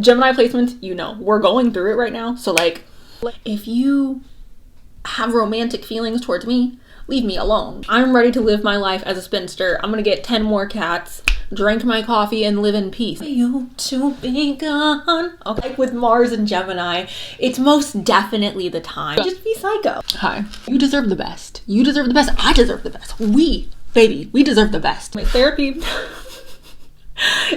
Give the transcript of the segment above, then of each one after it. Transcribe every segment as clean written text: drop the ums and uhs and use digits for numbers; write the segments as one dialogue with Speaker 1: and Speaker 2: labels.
Speaker 1: Gemini placements, you know, we're going through it right now. So like, if you have romantic feelings towards me, leave me alone. I'm ready to live my life as a spinster. I'm gonna get 10 more cats, drink my coffee, and live in peace. You to be gone. Okay, with Mars and Gemini, it's most definitely the time. Just be psycho. Hi. You deserve the best. You deserve the best. I deserve the best. We deserve the best. My therapy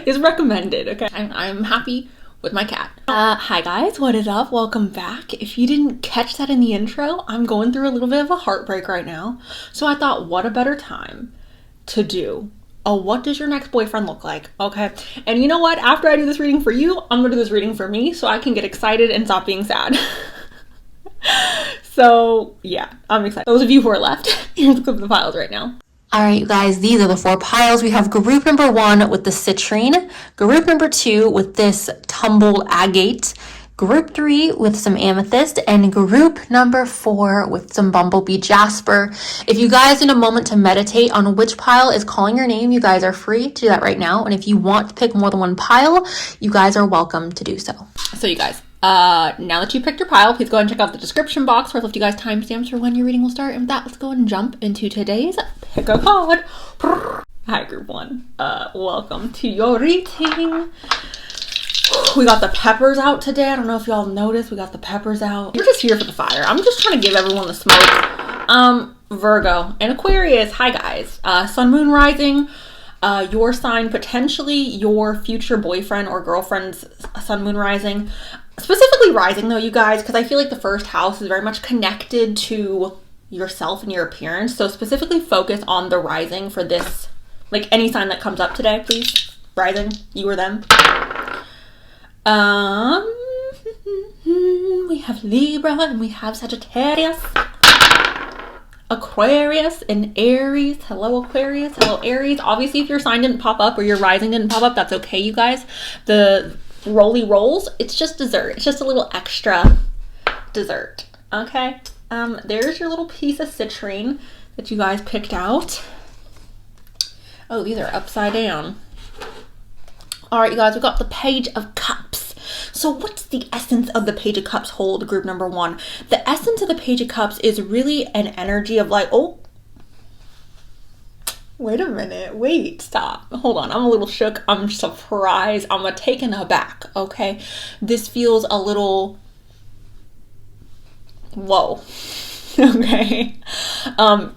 Speaker 1: is recommended, okay? I'm happy with my cat. Hi guys, what is up? Welcome back. If you didn't catch that in the intro, I'm going through a little bit of a heartbreak right now. So I thought, what a better time to do what does your next boyfriend look like? Okay. And you know what? After I do this reading for you, I'm gonna do this reading for me so I can get excited and stop being sad. So yeah, I'm excited. Those of you who are left, here's a clip of the piles right now.
Speaker 2: All right, you guys, these are the 4 piles. We have group number 1 with the citrine, group number 2 with this tumbled agate, group 3 with some amethyst, and group number 4 with some bumblebee jasper. If you guys need a moment to meditate on which pile is calling your name, you guys are free to do that right now. And if you want to pick more than one pile, you guys are welcome to do so.
Speaker 1: So you guys, now that you picked your pile, please go ahead and check out the description box where I've left you guys timestamps for when your reading will start. And with that, let's go ahead and jump into today's pick a card. Hi, group 1. Welcome to your reading. We got the peppers out today. I don't know if y'all noticed. We got the peppers out. You're just here for the fire. I'm just trying to give everyone the smoke. Virgo and Aquarius. Hi, guys. Sun, Moon, Rising. Your sign, potentially your future boyfriend or girlfriend's Sun, Moon, Rising. Specifically Rising, though, you guys, because I feel like the first house is very much connected to yourself and your appearance. So specifically focus on the Rising for this. Like, any sign that comes up today, please. Rising, you or them. We have Libra and we have Sagittarius, Aquarius, and Aries. Hello, Aquarius. Hello, Aries. Obviously, if your sign didn't pop up or your rising didn't pop up, that's okay, you guys. The roly rolls, it's just dessert. It's just a little extra dessert. Okay. There's your little piece of citrine that you guys picked out. Oh, these are upside down. All right, you guys, we got the Page of Cups. So what's the essence of the Page of Cups hold, group number 1? The essence of the Page of Cups is really an energy of like, oh, wait a minute, wait, stop. Hold on, I'm a little shook. I'm surprised. I'm taken aback, okay? This feels a little, whoa. Okay.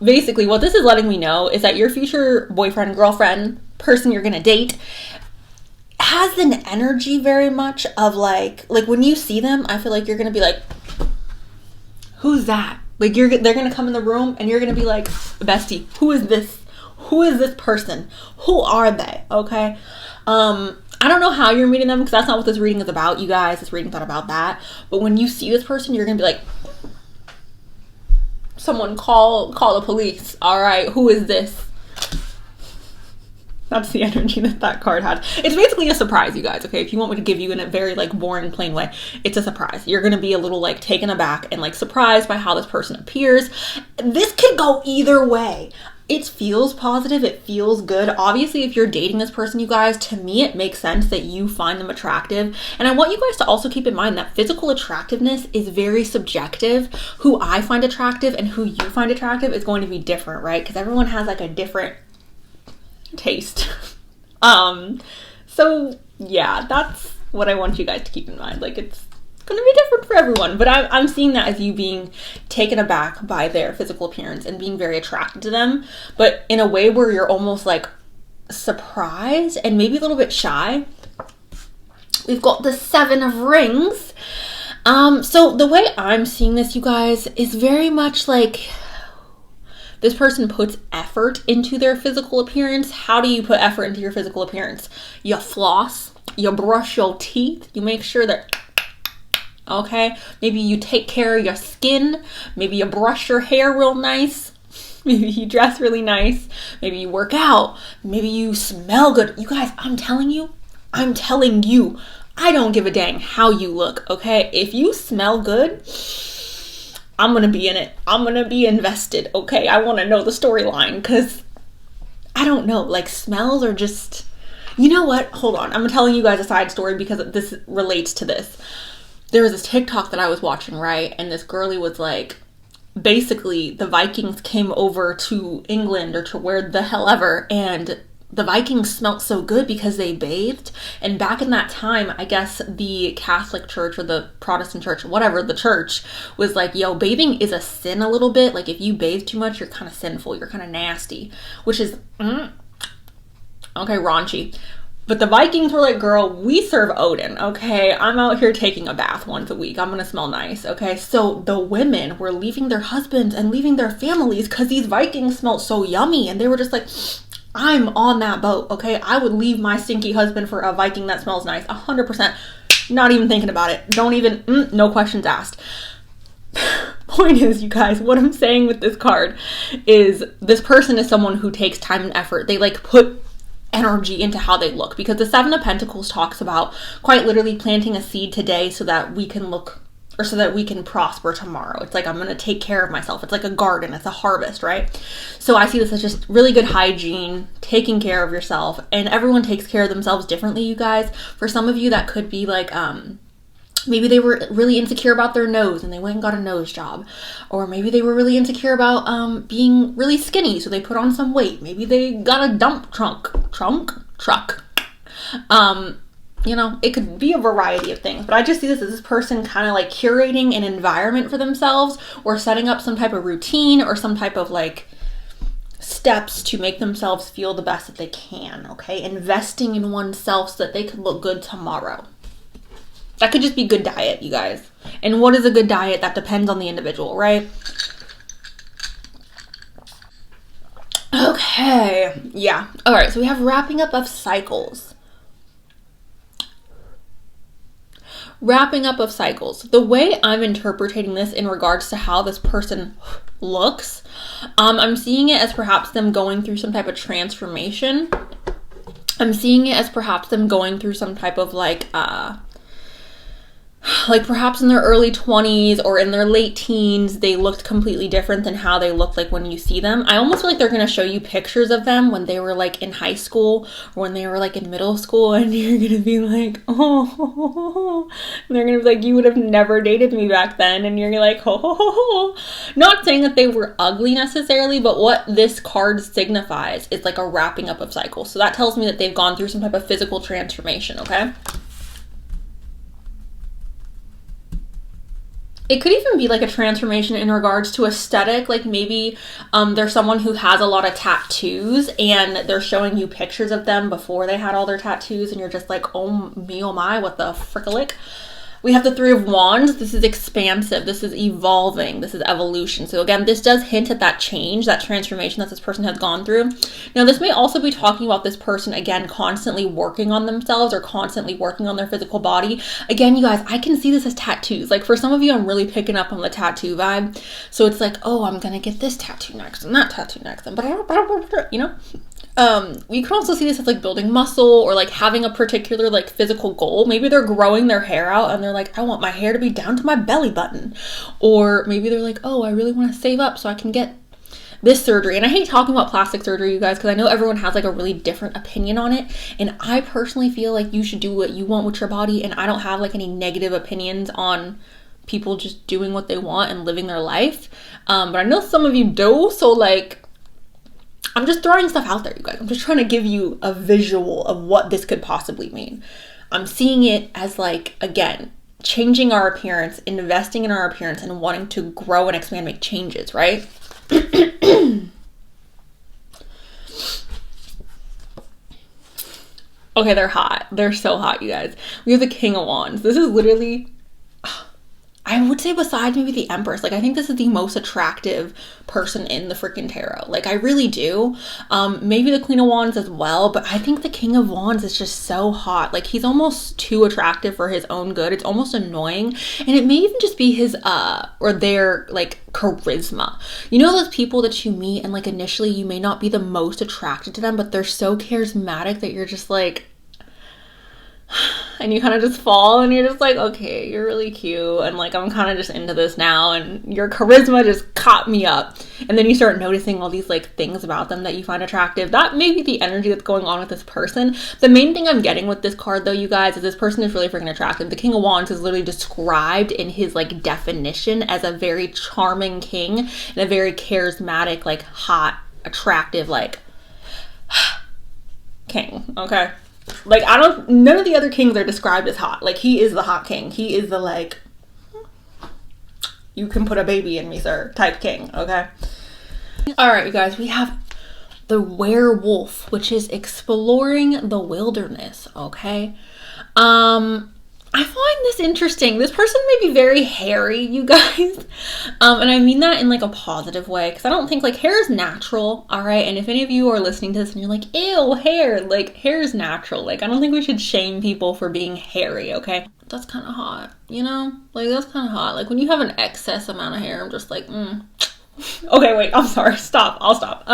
Speaker 1: Basically, what this is letting me know is that your future boyfriend, girlfriend, person you're gonna date has an energy very much of like when you see them, I feel like you're gonna be like, who's that? Like they're gonna come in the room and you're gonna be like, bestie, who is this? Who is this person? Who are they? Okay. I don't know how you're meeting them because that's not what this reading is about, you guys. This reading's not about that. But when you see this person, you're gonna be like, someone call the police. All right, who is this? That's the energy that card had. It's basically a surprise, you guys, okay? If you want me to give you in a very, like, boring, plain way, it's a surprise. You're gonna be a little, like, taken aback and, like, surprised by how this person appears. This could go either way. It feels positive. It feels good. Obviously, if you're dating this person, you guys, to me, it makes sense that you find them attractive. And I want you guys to also keep in mind that physical attractiveness is very subjective. Who I find attractive and who you find attractive is going to be different, right? Because everyone has, like, a different taste. So yeah, that's what I want you guys to keep in mind. Like, it's gonna be different for everyone, but I'm seeing that as you being taken aback by their physical appearance and being very attracted to them, but in a way where you're almost like surprised and maybe a little bit shy. We've got the 7 of Rings. So the way I'm seeing this, you guys, is very much like this person puts effort into their physical appearance. How do you put effort into your physical appearance? You floss, you brush your teeth, you make sure that, okay, maybe you take care of your skin, maybe you brush your hair real nice, maybe you dress really nice, maybe you work out, maybe you smell good. You guys, I'm telling you, I don't give a dang how you look, okay? If you smell good, I'm gonna be in it. I'm gonna be invested, okay? I wanna know the storyline because I don't know, like, smells are just, You know what? Hold on. I'm telling you guys a side story because this relates to this. There was this TikTok that I was watching, right? And this girlie was like, basically, the Vikings came over to England or to where the hell ever, and the Vikings smelt so good because they bathed. And back in that time, I guess the Catholic Church or the Protestant Church, whatever, the church was like, yo, bathing is a sin a little bit. Like, if you bathe too much, you're kind of sinful. You're kind of nasty, which is, okay, raunchy. But the Vikings were like, girl, we serve Odin, okay? I'm out here taking a bath once a week. I'm gonna smell nice, okay? So the women were leaving their husbands and leaving their families because these Vikings smelled so yummy. And they were just like, I'm on that boat, okay? I would leave my stinky husband for a Viking that smells nice, 100%. Not even thinking about it. Don't even, no questions asked. Point is, you guys, what I'm saying with this card is this person is someone who takes time and effort. They like put energy into how they look, because the Seven of Pentacles talks about quite literally planting a seed today so that we can look, or so that we can prosper tomorrow. It's like, I'm going to take care of myself. It's like a garden. It's a harvest, right? So I see this as just really good hygiene, taking care of yourself, and everyone takes care of themselves differently, you guys. For some of you, that could be like, maybe they were really insecure about their nose and they went and got a nose job. Or maybe they were really insecure about being really skinny, so they put on some weight. Maybe they got a dump truck. You know, it could be a variety of things. But I just see this person kind of like curating an environment for themselves, or setting up some type of routine or some type of like steps to make themselves feel the best that they can, okay? Investing in oneself so that they could look good tomorrow. That could just be good diet, you guys. And what is a good diet? That depends on the individual, right? Okay. Yeah. All right. So we have wrapping up of cycles. Wrapping up of cycles. The way I'm interpreting this in regards to how this person looks, I'm seeing it as perhaps them going through some type of transformation. I'm seeing it as perhaps them going through some type of like perhaps in their early 20s or in their late teens, they looked completely different than how they looked like when you see them. I almost feel like they're going to show you pictures of them when they were like in high school or when they were like in middle school, and you're going to be like, oh, and they're going to be like, you would have never dated me back then. And you're like, ho. Not saying that they were ugly necessarily, but what this card signifies is like a wrapping up of cycles. So that tells me that they've gone through some type of physical transformation, okay? It could even be like a transformation in regards to aesthetic. Like maybe there's someone who has a lot of tattoos and they're showing you pictures of them before they had all their tattoos, and you're just like, oh me, oh my, what the frickalick? We have the Three of Wands. This is expansive. This is evolving. This is evolution. So again, this does hint at that change, that transformation that this person has gone through. Now, this may also be talking about this person, again, constantly working on themselves or constantly working on their physical body. Again, you guys, I can see this as tattoos. Like for some of you, I'm really picking up on the tattoo vibe. So it's like, oh, I'm going to get this tattoo next and that tattoo next. And you know? You can also see this as like building muscle or like having a particular like physical goal. Maybe they're growing their hair out and they're like, I want my hair to be down to my belly button. Or maybe they're like, oh, I really want to save up so I can get this surgery. And I hate talking about plastic surgery, you guys, because I know everyone has like a really different opinion on it. And I personally feel like you should do what you want with your body. And I don't have like any negative opinions on people just doing what they want and living their life. But I know some of you do. So like, I'm just throwing stuff out there, you guys. I'm just trying to give you a visual of what this could possibly mean. I'm seeing it as like, again, changing our appearance, investing in our appearance, and wanting to grow and expand, make changes, right? Okay, they're hot. They're so hot, you guys. We have the King of Wands. This is literally, I would say besides maybe the Empress, like I think this is the most attractive person in the freaking tarot. Like I really do. Maybe the Queen of Wands as well, but I think the King of Wands is just so hot. Like he's almost too attractive for his own good. It's almost annoying. And it may even just be his or their like charisma. You know those people that you meet and like initially you may not be the most attracted to them, but they're so charismatic that you're just like, and you kind of just fall, and you're just like, okay, you're really cute, and like I'm kind of just into this now, and your charisma just caught me up. And then you start noticing all these like things about them that you find attractive. That may be the energy that's going on with this person. The main thing I'm getting with this card though, you guys, is this person is really freaking attractive. The King of Wands is literally described in his like definition as a very charming king and a very charismatic, like hot, attractive, like king. Okay, like none of the other kings are described as hot. Like he is the hot king. He is the like, you can put a baby in me, sir, type king. Okay. All right, you guys, we have the werewolf, which is exploring the wilderness. Okay. I find this interesting. This person may be very hairy, you guys. And I mean that in like a positive way, because I don't think like hair is natural. All right. And if any of you are listening to this and you're like, ew, hair, like hair is natural. Like, I don't think we should shame people for being hairy. Okay. That's kind of hot, you know, like that's kind of hot. Like when you have an excess amount of hair, I'm just like, Okay, wait, I'm sorry. Stop. I'll stop.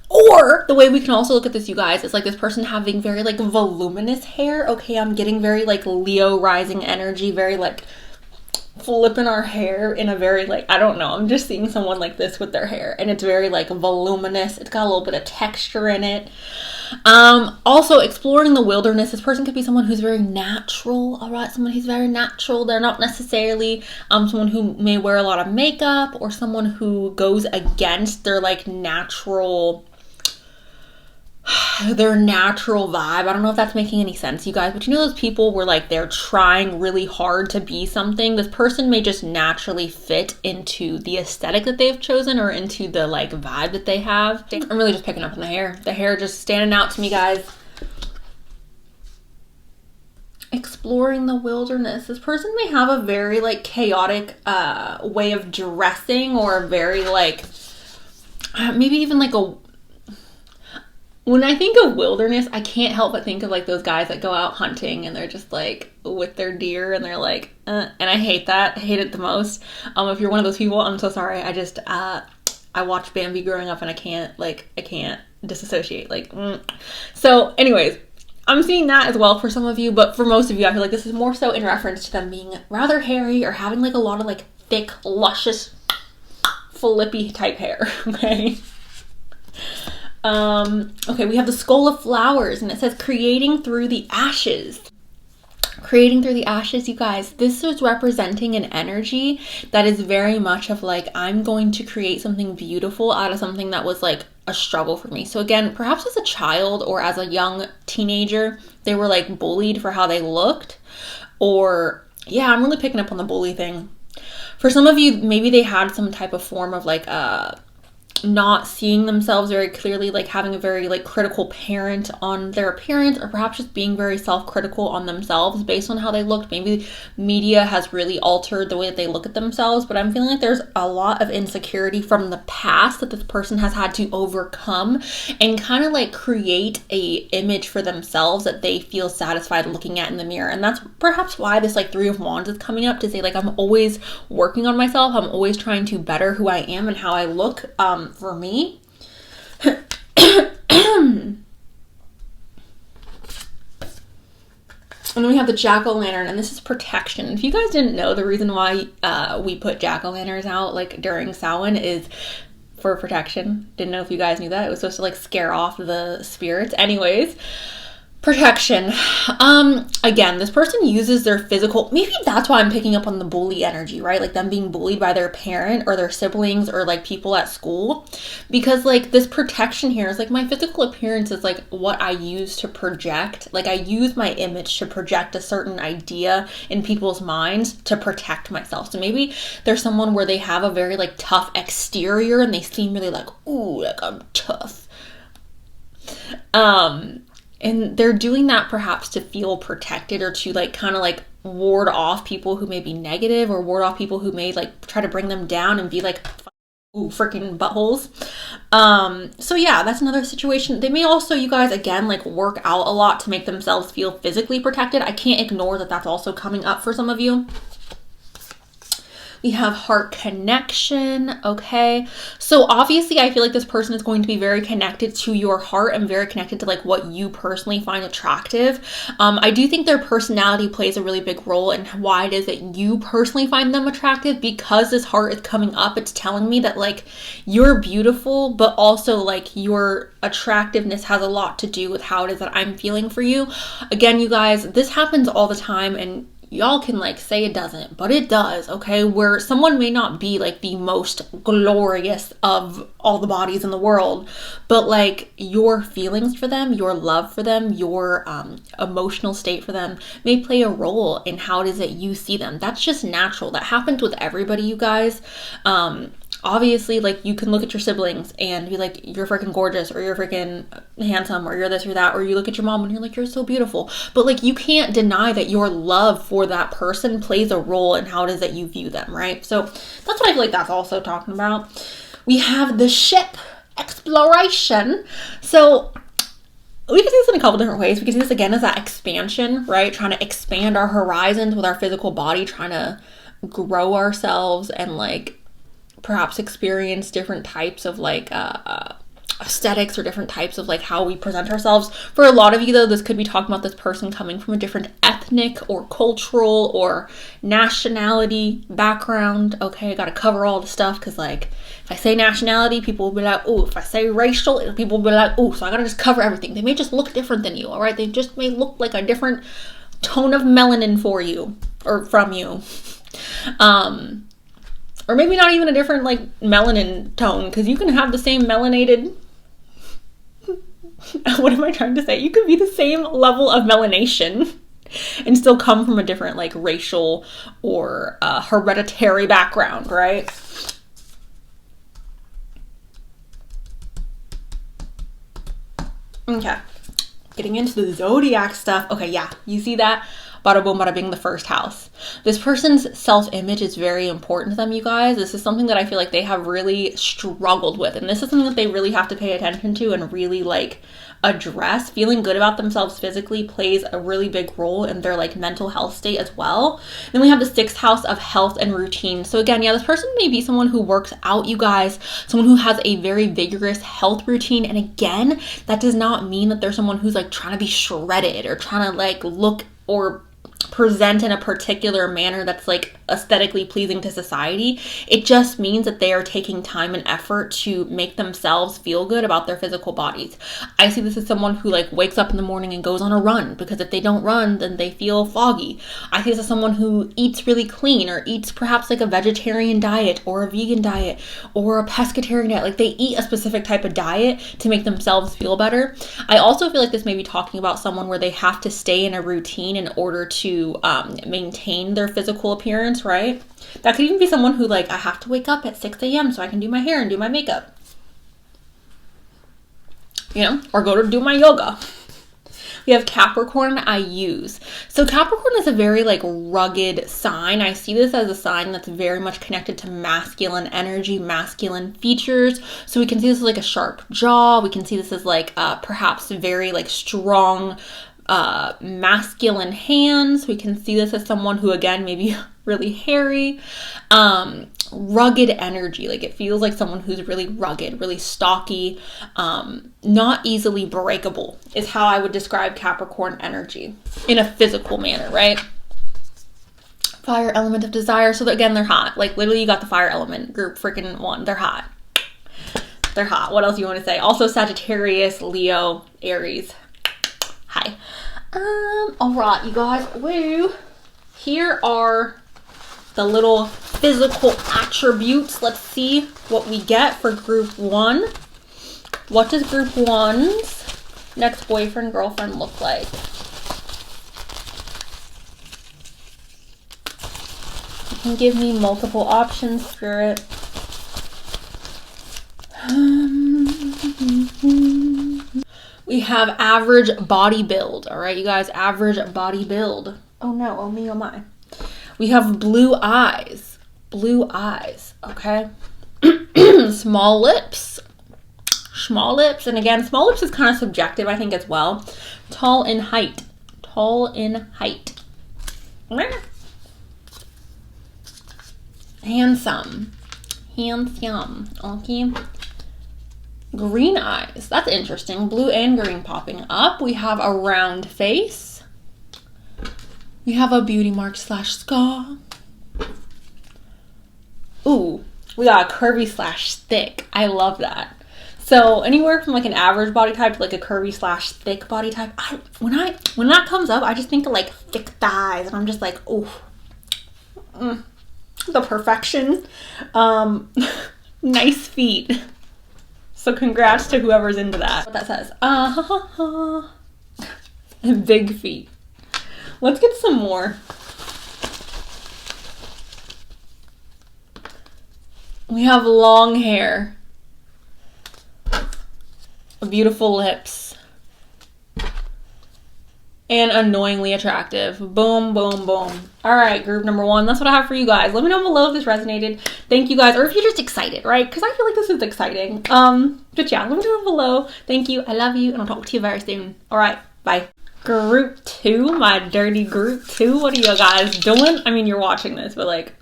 Speaker 1: Or the way we can also look at this, you guys, is like this person having very like voluminous hair. Okay, I'm getting very like Leo rising energy, very like flipping our hair in a very like, I don't know, I'm just seeing someone like this with their hair, and it's very like voluminous. It's got a little bit of texture in it. Also exploring the wilderness. This person could be someone who's very natural. All right, someone who's very natural. They're not necessarily someone who may wear a lot of makeup, or someone who goes against their like natural vibe. I don't know if that's making any sense, you guys, but you know those people where like they're trying really hard to be something? This person may just naturally fit into the aesthetic that they've chosen, or into the like vibe that they have. I'm really just picking up on the hair. The hair just standing out to me, guys. Exploring the wilderness. This person may have a very like chaotic way of dressing, or a very like maybe even like a, when I think of wilderness, I can't help but think of like those guys that go out hunting and they're just like with their deer and they're like, and I hate that. I hate it the most. If you're one of those people, I'm so sorry. I just, I watched Bambi growing up and I can't disassociate. Like, So anyways, I'm seeing that as well for some of you, but for most of you, I feel like this is more so in reference to them being rather hairy, or having like a lot of like thick, luscious, flippy type hair. Okay. Okay, we have the Skull of Flowers, and it says creating through the ashes. Creating through the ashes, you guys. This is representing an energy that is very much of like, I'm going to create something beautiful out of something that was like a struggle for me. So again, perhaps as a child or as a young teenager, they were like bullied for how they looked. Or yeah, I'm really picking up on the bully thing. For some of you, maybe they had some type of form of like not seeing themselves very clearly, like having a very like critical parent on their appearance, or perhaps just being very self-critical on themselves based on how they looked. Maybe media has really altered the way that they look at themselves, but I'm feeling like there's a lot of insecurity from the past that this person has had to overcome and kind of like create a image for themselves that they feel satisfied looking at in the mirror. And that's perhaps why this like Three of Wands is coming up, to say like, I'm always working on myself. I'm always trying to better who I am and how I look for me. And then we have the jack-o'-lantern, and this is protection. If you guys didn't know, the reason why we put jack-o'-lanterns out like during Samhain is for protection. Didn't know if you guys knew that. It was supposed to like scare off the spirits. Anyways, protection. Again, this person uses their physical, maybe that's why I'm picking up on the bully energy, right? Like them being bullied by their parent or their siblings or like people at school, because like this protection here is like, my physical appearance is like what I use to project. Like I use my image to project a certain idea in people's minds to protect myself. So maybe there's someone where they have a very like tough exterior and they seem really like, ooh, like I'm tough. And they're doing that perhaps to feel protected, or to like kind of like ward off people who may be negative, or ward off people who may like try to bring them down and be like, ooh, freaking buttholes. So yeah, that's another situation. They may also, you guys, again, like work out a lot to make themselves feel physically protected. I can't ignore that that's also coming up for some of you. We have heart connection, okay? So obviously I feel like this person is going to be very connected to your heart and very connected to like what you personally find attractive. I do think their personality plays a really big role in why it is that you personally find them attractive, because this heart is coming up. It's telling me that like you're beautiful, but also like your attractiveness has a lot to do with how it is that I'm feeling for you. Again, you guys, this happens all the time, and y'all can like say it doesn't, but it does, okay? Where someone may not be like the most glorious of all the bodies in the world, but like your feelings for them, your love for them, your emotional state for them may play a role in how it is that you see them. That's just natural. That happens with everybody, you guys. Obviously, like, you can look at your siblings and be like, you're freaking gorgeous, or you're freaking handsome, or you're this or that, or you look at your mom and you're like, you're so beautiful. But like, you can't deny that your love for that person plays a role in how it is that you view them, right? So that's what I feel like that's also talking about. We have the ship exploration. So we can see this in a couple different ways. We can see this again as that expansion, right? Trying to expand our horizons with our physical body, trying to grow ourselves and like perhaps experience different types of like aesthetics or different types of like how we present ourselves. For a lot of you though, this could be talking about this person coming from a different ethnic or cultural or nationality background. Okay, I gotta cover all the stuff because like if I say nationality, people will be like, oh, if I say racial, people will be like, oh, so I gotta just cover everything. They may just look different than you, all right? They just may look like a different tone of melanin for you or from you. Or maybe not even a different like melanin tone, because you can have the same melanated, what am I trying to say? You could be the same level of melanation and still come from a different like racial or hereditary background, right? Okay, getting into the zodiac stuff. Okay, yeah, you see that? Bada boom, bada bing, the first house. This person's self-image is very important to them, you guys. This is something that I feel like they have really struggled with. And this is something that they really have to pay attention to and really like address. Feeling good about themselves physically plays a really big role in their like mental health state as well. Then we have the sixth house of health and routine. So again, yeah, this person may be someone who works out, you guys, someone who has a very vigorous health routine. And again, that does not mean that they're someone who's like trying to be shredded or trying to like look or present in a particular manner that's like aesthetically pleasing to society. It just means that they are taking time and effort to make themselves feel good about their physical bodies. I see this as someone who like wakes up in the morning and goes on a run, because if they don't run, then they feel foggy. I see this as someone who eats really clean, or eats perhaps like a vegetarian diet or a vegan diet or a pescatarian diet. Like they eat a specific type of diet to make themselves feel better. I also feel like this may be talking about someone where they have to stay in a routine in order to maintain their physical appearance, right? That could even be someone who like, I have to wake up at 6 a.m. so I can do my hair and do my makeup, you know, or go to do my yoga. We have Capricorn, I use. So Capricorn is a very like rugged sign. I see this as a sign that's very much connected to masculine energy, masculine features. So we can see this as like a sharp jaw. We can see this as like perhaps very like strong masculine hands. We can see this as someone who, again, maybe really hairy, rugged energy. Like it feels like someone who's really rugged, really stocky, not easily breakable is how I would describe Capricorn energy in a physical manner, right? Fire element of desire. So again, they're hot. Like literally you got the fire element group freaking one. They're hot. They're hot. What else do you want to say? Also Sagittarius, Leo, Aries. Hi. All right, you guys. Woo. Here are the little physical attributes. Let's see what we get for group one. What does group one's next boyfriend, girlfriend look like? You can give me multiple options, Spirit. We have average body build. All right, you guys, average body build. Oh no, oh me, oh my. We have blue eyes. Blue eyes, okay? Small lips. Small lips. And again, small lips is kind of subjective, I think, as well. Tall in height. Tall in height. Handsome. Handsome. Okay. Green eyes. That's interesting. Blue and green popping up. We have a round face. We have a beauty mark / scar. Ooh, we got a curvy / thick. I love that. So anywhere from like an average body type to like a curvy / thick body type. When that comes up, I just think of like thick thighs, and I'm just like, oh, the perfection. Nice feet. So congrats to whoever's into that. What that says. Big feet. Let's get some more. We have long hair. Beautiful lips. And annoyingly attractive. Boom, boom, boom. All right, group number 1. That's what I have for you guys. Let me know below if this resonated. Thank you guys. Or if you're just excited, right? Because I feel like this is exciting. But yeah, let me know below. Thank you. I love you. And I'll talk to you very soon. All right, bye. Group 2, my dirty group 2. What are you guys doing? I mean, you're watching this, but like,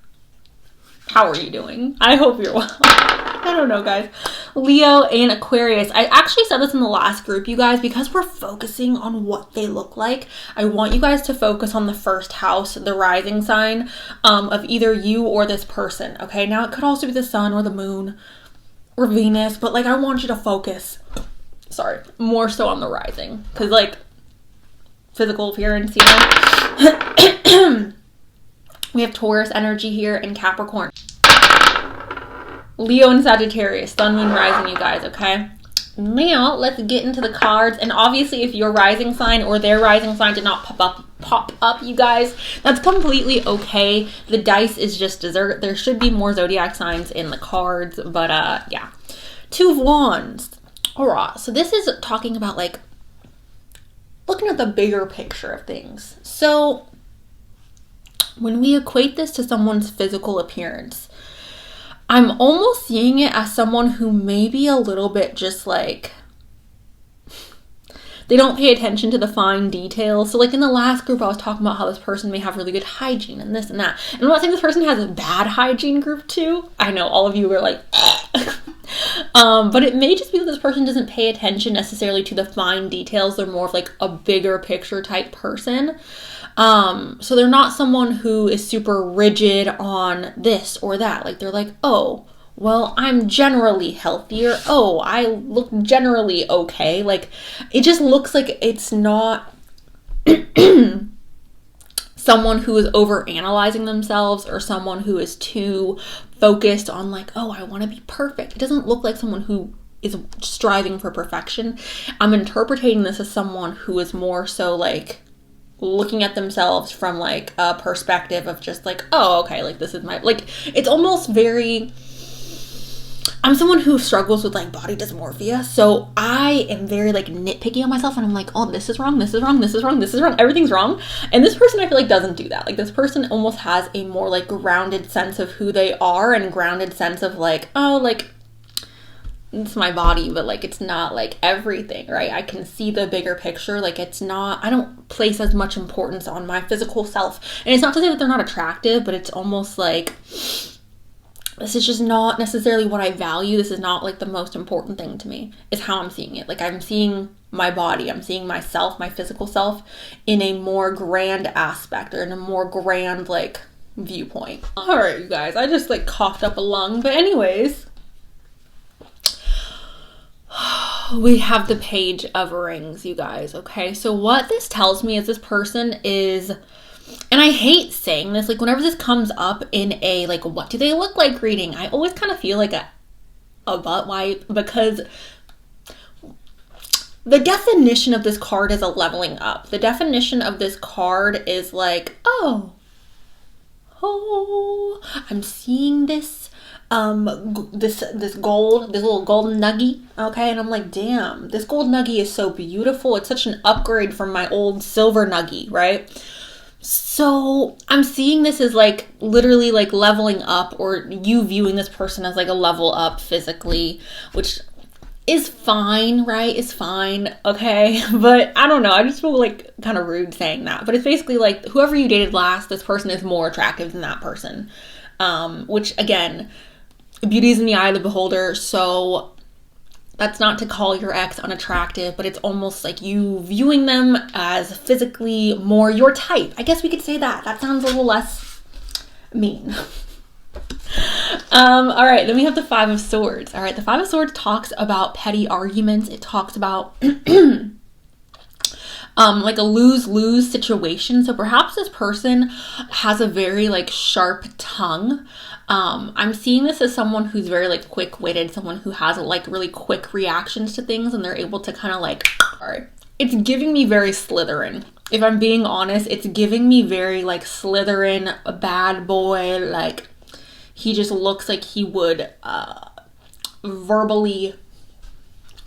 Speaker 1: how are you doing? I hope you're well. I don't know, guys. Leo and Aquarius. I actually said this in the last group, you guys, because we're focusing on what they look like. I want you guys to focus on the first house, the rising sign of either you or this person, okay? Now, it could also be the sun or the moon or Venus, but like, I want you to focus, more so on the rising, because like, physical appearance, you know? We have Taurus energy here and Capricorn. Leo and Sagittarius, sun, moon, rising, you guys, okay? Now, let's get into the cards. And obviously, if your rising sign or their rising sign did not pop up, you guys, that's completely okay. The dice is just dessert. There should be more zodiac signs in the cards, but yeah. 2 of Wands. All right, so this is talking about like looking at the bigger picture of things. So when we equate this to someone's physical appearance, I'm almost seeing it as someone who may be a little bit just like, they don't pay attention to the fine details. So like in the last group, I was talking about how this person may have really good hygiene and this and that. And I'm not saying this person has a bad hygiene, group 2. I know all of you were like, but it may just be that this person doesn't pay attention necessarily to the fine details. They're more of like a bigger picture type person. So they're not someone who is super rigid on this or that. Like they're like, oh, well, I'm generally healthier. Oh, I look generally okay. Like it just looks like it's not someone who is over analyzing themselves or someone who is too focused on like, oh, I want to be perfect. It doesn't look like someone who is striving for perfection. I'm interpreting this as someone who is more so like looking at themselves from like a perspective of just like, oh, okay, like this is my, like, it's almost very, I'm someone who struggles with like body dysmorphia, so I am very like nitpicky on myself, and I'm like, oh, this is wrong, this is wrong, this is wrong, this is wrong, everything's wrong. And this person, I feel like, doesn't do that. Like this person almost has a more like grounded sense of who they are and grounded sense of like, oh, like it's my body, but like it's not like everything, right? I can see the bigger picture. Like it's not, I don't place as much importance on my physical self. And it's not to say that they're not attractive, but it's almost like this is just not necessarily what I value. This is not like the most important thing to me, is how I'm seeing it. Like I'm seeing my body, I'm seeing myself, my physical self in a more grand aspect, or in a more grand like viewpoint. All right, you guys, I just like coughed up a lung, but anyways, we have the Page of Rings, you guys, okay? So what this tells me is this person is, and I hate saying this, like whenever this comes up in a like what do they look like reading, I always kind of feel like a butt wipe, because the definition of this card is a leveling up. The definition of this card is like, oh, I'm seeing this this gold, this little golden nugget, okay? And I'm like, damn, this gold nugget is so beautiful. It's such an upgrade from my old silver nugget, right? So I'm seeing this as like literally like leveling up, or you viewing this person as like a level up physically, which is fine, right? Is fine, okay? But I don't know, I just feel like kind of rude saying that. But it's basically like whoever you dated last, this person is more attractive than that person. which again, beauty is in the eye of the beholder. So that's not to call your ex unattractive, but it's almost like you viewing them as physically more your type. I guess we could say that. That sounds a little less mean. All right, then we have the Five of Swords. All right, the Five of Swords talks about petty arguments. It talks about like a lose-lose situation. So perhaps this person has a very like sharp tongue. I'm seeing this as someone who's very like quick-witted, someone who has like really quick reactions to things, and they're able to kind of like, all right, it's giving me very Slytherin. If I'm being honest, it's giving me very like Slytherin, a bad boy, like he just looks like he would verbally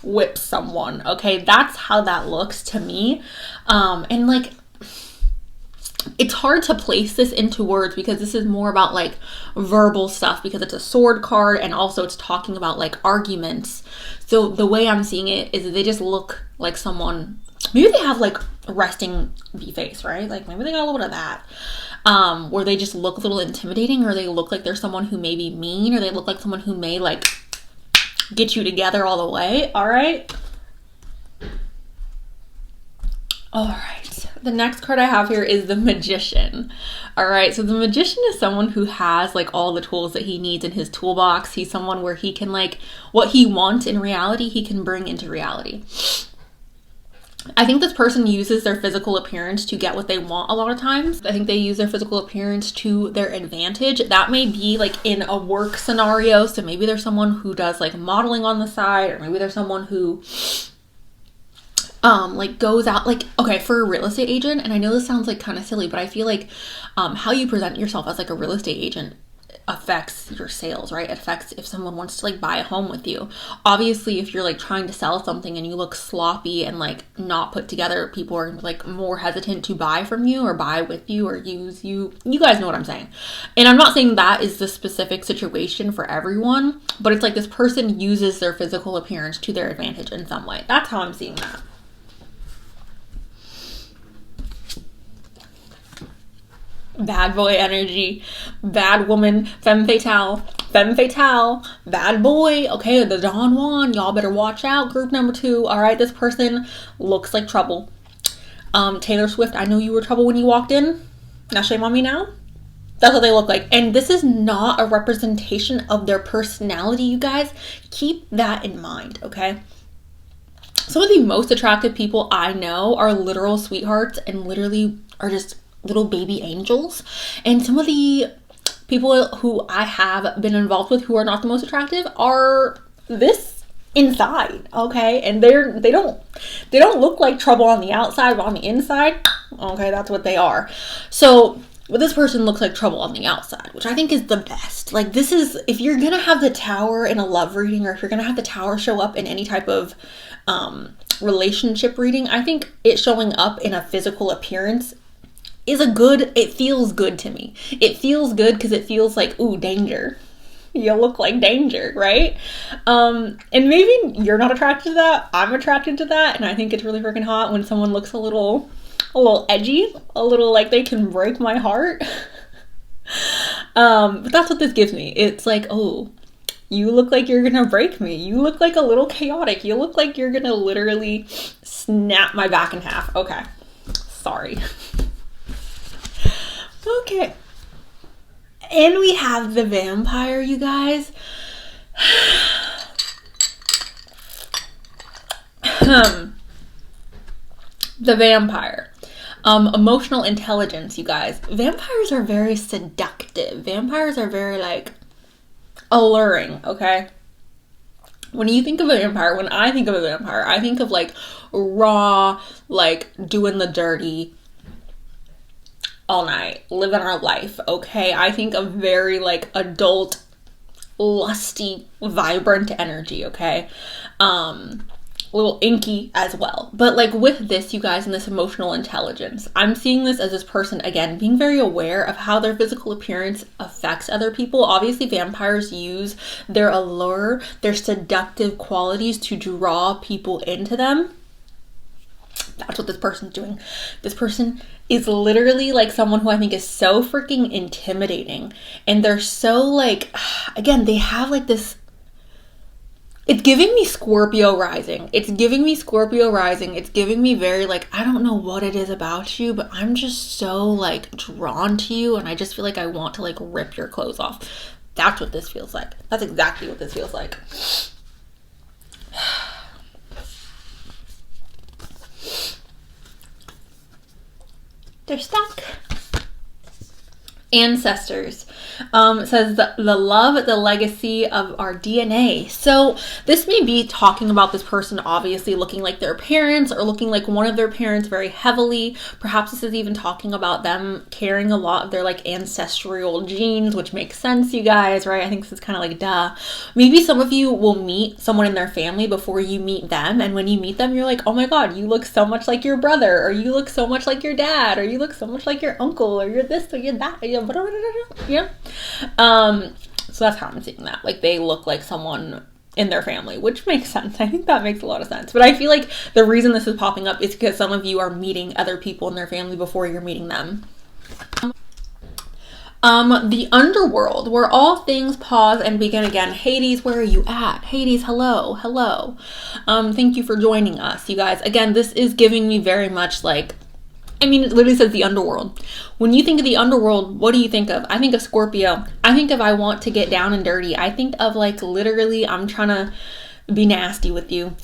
Speaker 1: whip someone. Okay, that's how that looks to me. And like, it's hard to place this into words because this is more about like verbal stuff because it's a sword card, and also it's talking about like arguments. So the way I'm seeing it is they just look like someone, maybe they have like a resting bee face, right? Like maybe they got a little bit of that. Where they just look a little intimidating, or they look like they're someone who may be mean, or they look like someone who may like get you together all the way. All right. The next card I have here is the Magician. All right. So the Magician is someone who has like all the tools that he needs in his toolbox. He's someone where he can like what he wants in reality, he can bring into reality. I think this person uses their physical appearance to get what they want a lot of times. I think they use their physical appearance to their advantage. That may be like in a work scenario. So maybe there's someone who does like modeling on the side, or maybe there's someone who like goes out, like, okay, for a real estate agent, and I know this sounds like kind of silly, but I feel like how you present yourself as like a real estate agent affects your sales, right? It affects if someone wants to like buy a home with you. Obviously, if you're like trying to sell something and you look sloppy and like not put together, people are like more hesitant to buy from you or buy with you or use you. You guys know what I'm saying. And I'm not saying that is the specific situation for everyone, but it's like this person uses their physical appearance to their advantage in some way. That's how I'm seeing that. Bad boy energy, bad woman, femme fatale, bad boy. Okay, the Don Juan, y'all better watch out. Group number 2. All right, this person looks like trouble. Taylor Swift, I know you were trouble when you walked in. Now shame on me now. That's what they look like. And this is not a representation of their personality, you guys. Keep that in mind, okay? Some of the most attractive people I know are literal sweethearts and literally are just little baby angels. And some of the people who I have been involved with who are not the most attractive are this inside, okay? And they don't look like trouble on the outside, but on the inside, okay, that's what they are. So but this person looks like trouble on the outside, which I think is the best. Like, this is, if you're gonna have the Tower in a love reading, or if you're gonna have the Tower show up in any type of relationship reading, I think it showing up in a physical appearance is it feels good to me. It feels good because it feels like, ooh, danger. You look like danger, right? And maybe you're not attracted to that. I'm attracted to that. And I think it's really freaking hot when someone looks a little edgy, a little like they can break my heart. But that's what this gives me. It's like, oh, you look like you're gonna break me. You look like a little chaotic. You look like you're gonna literally snap my back in half. Okay. Sorry. Okay. And we have the Vampire, you guys. The Vampire. Emotional intelligence, you guys. Vampires are very seductive. Vampires are very, like, alluring, okay? When you think of a vampire, when I think of a vampire, I think of, like, raw, like, doing the dirty all night, living our life, okay? I think of very, like, adult, lusty, vibrant energy, okay? A little inky as well. But, like, with this, you guys, and this emotional intelligence, I'm seeing this as this person, again, being very aware of how their physical appearance affects other people. Obviously, vampires use their allure, their seductive qualities to draw people into them. That's what this person's doing. This person is literally like someone who I think is so freaking intimidating. And they're so like, again, they have like this, it's giving me Scorpio rising. It's giving me Scorpio rising. It's giving me very like, I don't know what it is about you, but I'm just so like drawn to you. And I just feel like I want to like rip your clothes off. That's what this feels like. That's exactly what this feels like. They're stuck. Ancestors. Says the love, the legacy of our DNA. So this may be talking about this person obviously looking like their parents or looking like one of their parents very heavily. Perhaps this is even talking about them carrying a lot of their like ancestral genes, which makes sense, you guys, right? I think this is kind of like duh. Maybe some of you will meet someone in their family before you meet them, and when you meet them, you're like, oh my god, you look so much like your brother, or you look so much like your dad, or you look so much like your uncle, or you're this, or you're that, yeah. So that's how I'm seeing that. Like they look like someone in their family, which makes sense. I think that makes a lot of sense. But I feel like the reason this is popping up is because some of you are meeting other people in their family before you're meeting them. The underworld, where all things pause and begin again. Hades, where are you at? Hades, hello. Thank you for joining us, you guys. Again, this is giving me very much like, I mean, it literally says the underworld. When you think of the underworld, what do you think of? I think of Scorpio. I think of I want to get down and dirty. I think of like literally I'm trying to be nasty with you.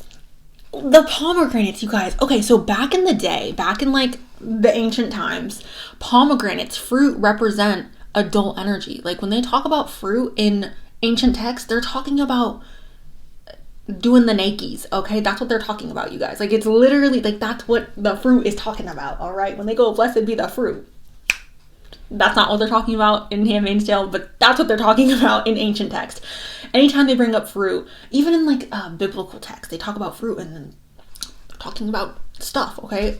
Speaker 1: The pomegranates, you guys. Okay, so back in the day, back in like the ancient times, pomegranates, fruit represent adult energy. Like when they talk about fruit in ancient texts, they're talking about doing the nakies, okay? That's what they're talking about, you guys. Like it's literally like that's what the fruit is talking about, all right? When they go, blessed be the fruit. That's not what they're talking about in Handmaid's Tale, but that's what they're talking about in ancient text. Anytime they bring up fruit, even in like biblical text, they talk about fruit and then they're talking about stuff, okay?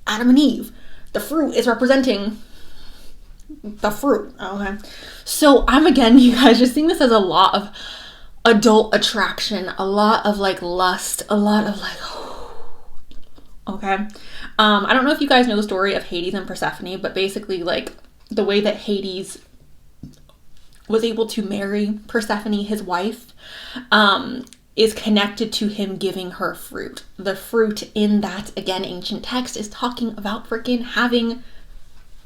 Speaker 1: Adam and Eve. The fruit is representing the fruit, okay? So I'm, again, you guys, just seeing this as a lot of adult attraction, a lot of like lust, a lot of like, okay? I don't know if you guys know the story of Hades and Persephone, but basically like the way that Hades was able to marry Persephone, his wife, is connected to him giving her fruit. The fruit in that, again, ancient text is talking about freaking having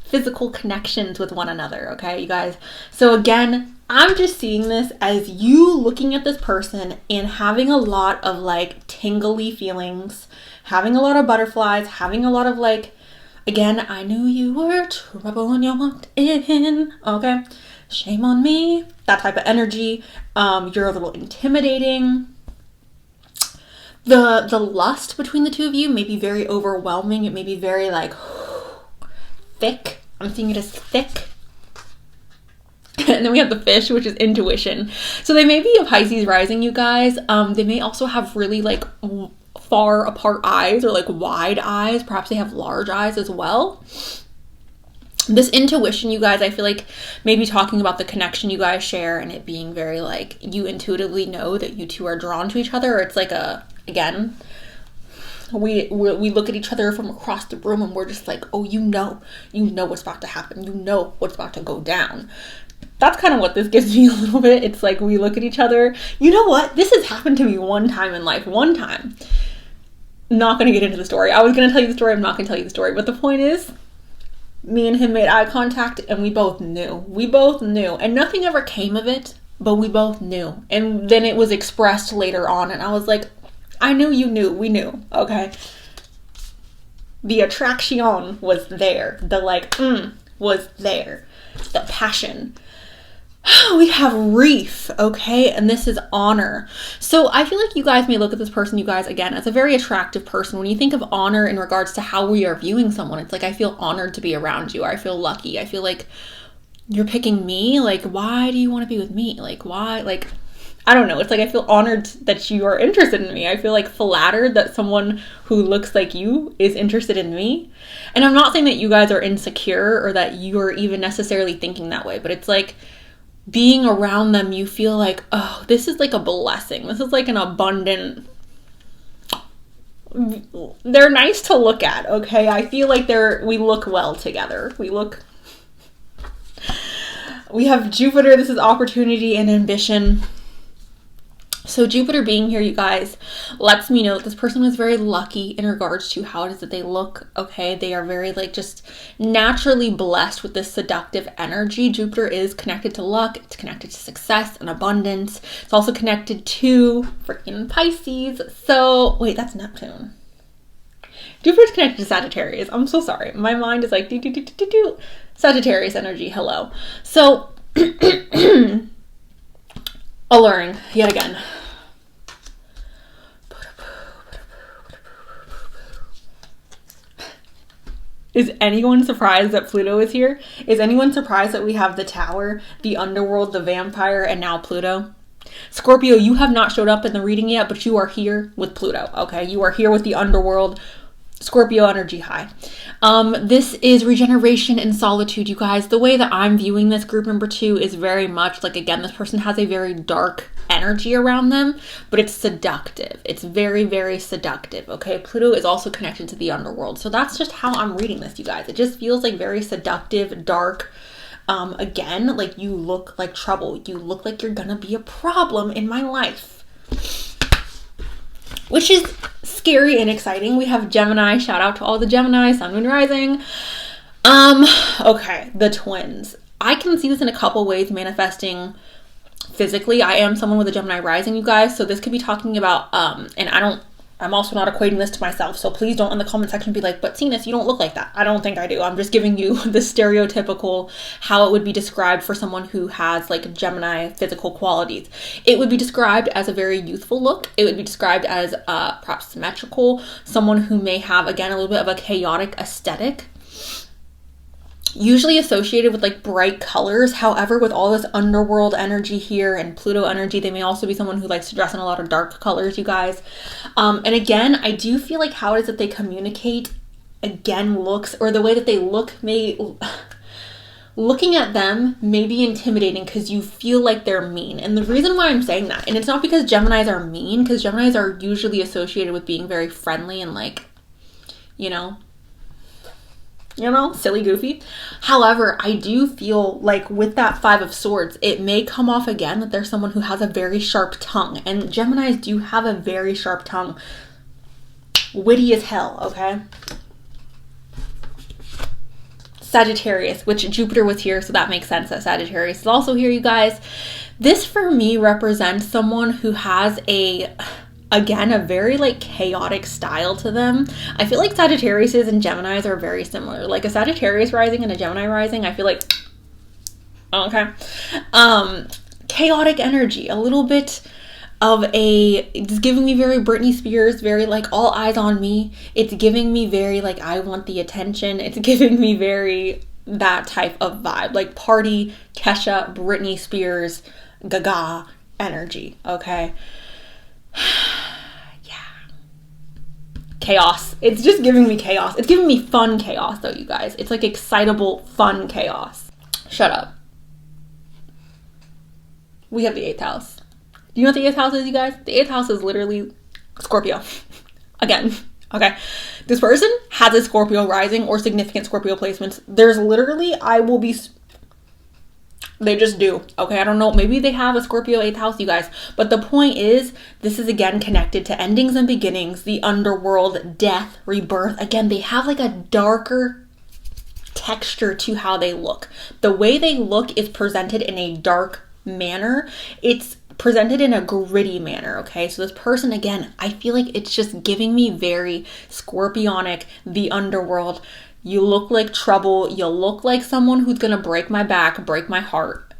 Speaker 1: physical connections with one another, okay, you guys? So again, I'm just seeing this as you looking at this person and having a lot of like tingly feelings, having a lot of butterflies, having a lot of like, again, I knew you were trouble when you walked in, okay? Shame on me, that type of energy. You're a little intimidating. The lust between the two of you may be very overwhelming. It may be very like thick. I'm seeing it as thick. And then we have the fish, which is intuition. So they may be a Pisces rising, you guys. They may also have really like far apart eyes or like wide eyes. Perhaps they have large eyes as well. This intuition, you guys, I feel like maybe talking about the connection you guys share and it being very like you intuitively know that you two are drawn to each other. Or it's like again, we look at each other from across the room and we're just like, oh, you know what's about to happen. You know what's about to go down. That's kind of what this gives me a little bit. It's like we look at each other. You know what? This has happened to me one time in life. One time. Not going to get into the story. I was going to tell you the story. I'm not going to tell you the story. But the point is, me and him made eye contact and we both knew. We both knew. And nothing ever came of it, but we both knew. And then it was expressed later on. And I was like, I knew you knew. We knew. Okay. The attraction was there. The like, was there. The passion. We have reef, okay? And this is honor. So I feel like you guys may look at this person, you guys, again, as a very attractive person. When you think of honor in regards to how we are viewing someone, it's like I feel honored to be around you. I feel lucky. I feel like you're picking me. Like, why do you want to be with me? Like, why? Like, I don't know. It's like I feel honored that you are interested in me. I feel like flattered that someone who looks like you is interested in me. And I'm not saying that you guys are insecure or that you're even necessarily thinking that way, but it's like being around them, you feel like, oh, this is like a blessing. This is like an abundant, they're nice to look at, okay? I feel like we look well together. We have Jupiter. This is opportunity and ambition. So Jupiter being here, you guys, lets me know that this person was very lucky in regards to how it is that they look, okay? They are very, like, just naturally blessed with this seductive energy. Jupiter is connected to luck. It's connected to success and abundance. It's also connected to freaking Pisces. So, wait, that's Neptune. Jupiter's connected to Sagittarius. I'm so sorry. My mind is like, do. Sagittarius energy, hello. So, alluring, yet again. Is anyone surprised that Pluto is here? Is anyone surprised that we have the Tower, the Underworld, the Vampire, and now Pluto? Scorpio, you have not showed up in the reading yet, but you are here with Pluto, okay? You are here with the Underworld. Scorpio energy high. This is regeneration and solitude, you guys. The way that I'm viewing this group number 2 is very much like, again, this person has a very dark energy around them, but it's seductive. It's very, very seductive, okay? Pluto is also connected to the underworld. So that's just how I'm reading this, you guys. It just feels like very seductive, dark. Again, like you look like trouble. You look like you're gonna be a problem in my life. Which is scary and exciting. We have Gemini. Shout out to all the Gemini, Sun, Moon, Rising. Okay, the twins. I can see this in a couple ways manifesting physically. I am someone with a Gemini rising, you guys. So this could be talking about, and I'm also not equating this to myself. So please don't in the comment section be like, but Cenus, you don't look like that. I don't think I do. I'm just giving you the stereotypical, how it would be described for someone who has like Gemini physical qualities. It would be described as a very youthful look. It would be described as perhaps symmetrical, someone who may have, again, a little bit of a chaotic aesthetic. Usually associated with like bright colors. However, with all this underworld energy here and Pluto energy, they may also be someone who likes to dress in a lot of dark colors, you guys. And again, I do feel like how it is that they communicate, again, looks, or the way that they look looking at them may be intimidating because you feel like they're mean. And the reason why I'm saying that, and it's not because Geminis are mean, because Geminis are usually associated with being very friendly and like, you know, silly, goofy. However, I do feel like with that 5 of Swords, it may come off again that there's someone who has a very sharp tongue. And Geminis do have a very sharp tongue. Witty as hell, okay? Sagittarius, which Jupiter was here, so that makes sense that Sagittarius is also here, you guys. This, for me, represents someone who has again, a very like chaotic style to them. I feel like Sagittariuses and Geminis are very similar. Like a Sagittarius rising and a Gemini rising, I feel like, okay. Chaotic energy, a little bit of it's giving me very Britney Spears, very like all eyes on me. It's giving me very like I want the attention. It's giving me very that type of vibe, like party, Kesha, Britney Spears, Gaga energy, okay? Chaos. It's just giving me chaos. It's giving me fun chaos though, you guys. It's like excitable, fun chaos. Shut up. We have the 8th house. Do you know what the 8th house is, you guys? The 8th house is literally Scorpio. Again, okay? This person has a Scorpio rising or significant Scorpio placements. There's literally, they just do, okay? I don't know, maybe they have a Scorpio 8th house, you guys. But the point is, this is again connected to endings and beginnings, the underworld, death, rebirth. Again, they have like a darker texture to how they look. The way they look is presented in a dark manner. It's presented in a gritty manner, okay? So this person, again, I feel like it's just giving me very Scorpionic, the underworld. You look like trouble. You look like someone who's going to break my back, break my heart.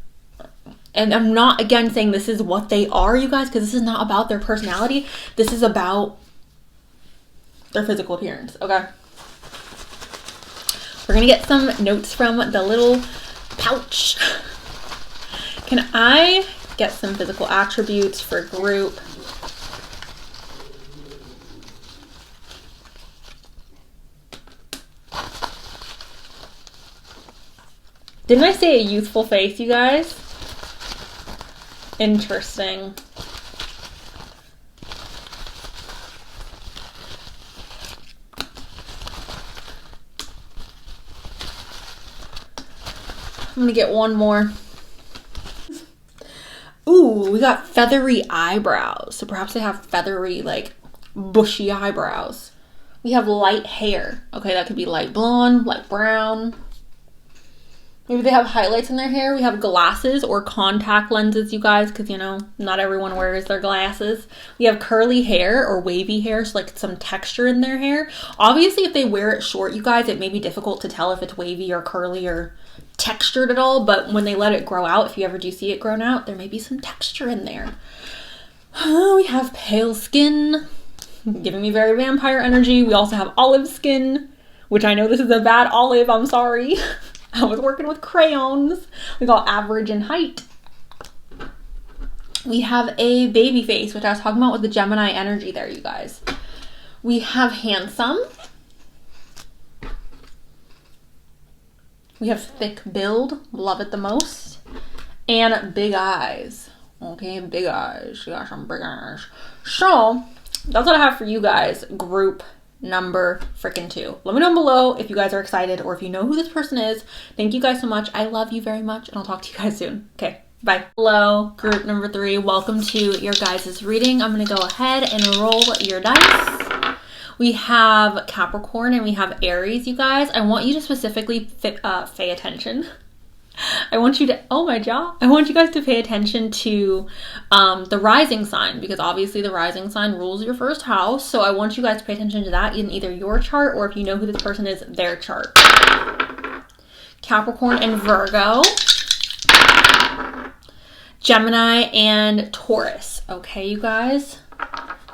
Speaker 1: And I'm not, again, saying this is what they are, you guys, because this is not about their personality. This is about their physical appearance, okay? We're going to get some notes from the little pouch. Can I get some physical attributes for group? Didn't I say a youthful face, you guys? Interesting. I'm gonna get one more. Ooh, we got feathery eyebrows. So perhaps they have feathery, like, bushy eyebrows. We have light hair. Okay, that could be light blonde, light brown. Maybe they have highlights in their hair. We have glasses or contact lenses, you guys, because, you know, not everyone wears their glasses. We have curly hair or wavy hair, so like some texture in their hair. Obviously, if they wear it short, you guys, it may be difficult to tell if it's wavy or curly or textured at all, but when they let it grow out, if you ever do see it grown out, there may be some texture in there. We have pale skin, giving me very vampire energy. We also have olive skin, which I know this is a bad olive, I'm sorry. I was working with crayons. We got average in height. We have a baby face, which I was talking about with the Gemini energy there, you guys. We have handsome. We have thick build, love it the most. And big eyes. Okay, big eyes. You got some big eyes. So, that's what I have for you guys. Group number freaking 2. Let me know below if you guys are excited or if you know who this person is. Thank you guys so much. I love you very much, and I'll talk to you guys soon. Okay, bye. Hello, group number 3. Welcome to your guys' reading. I'm going to go ahead and roll your dice. We have Capricorn and we have Aries, you guys. I want you to specifically pay attention. I want you to, oh my jaw. I want you guys to pay attention to the rising sign, because obviously the rising sign rules your first house. So I want you guys to pay attention to that in either your chart or if you know who this person is, their chart. Capricorn and Virgo. Gemini and Taurus. Okay, you guys.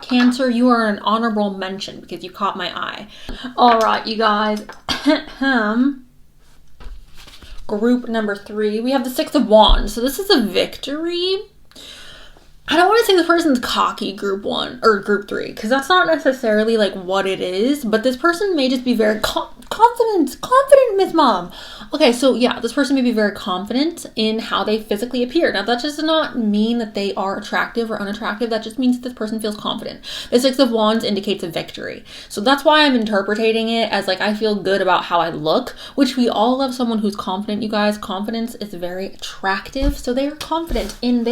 Speaker 1: Cancer, you are an honorable mention because you caught my eye. All right, you guys. Group number 3, we have the 6 of Wands. So this is a victory. I don't want to say this person's cocky, group 1 or group 3, because that's not necessarily like what it is, but this person may just be very confident, Miss Mom. Okay, so yeah, this person may be very confident in how they physically appear. Now, that does not mean that they are attractive or unattractive. That just means that this person feels confident. The 6 of Wands indicates a victory. So that's why I'm interpreting it as like, I feel good about how I look, which we all love someone who's confident, you guys. Confidence is very attractive. So they are confident in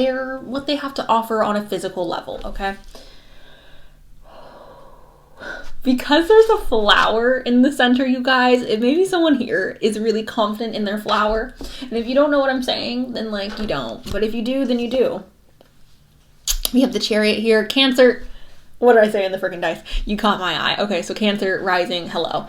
Speaker 1: what they have to offer on a physical level, okay? Because there's a flower in the center, you guys, it may be someone here is really confident in their flower. And if you don't know what I'm saying, then like you don't. But if you do, then you do. We have the Chariot here. Cancer. What did I say in the freaking dice? You caught my eye. Okay, so Cancer, rising, hello.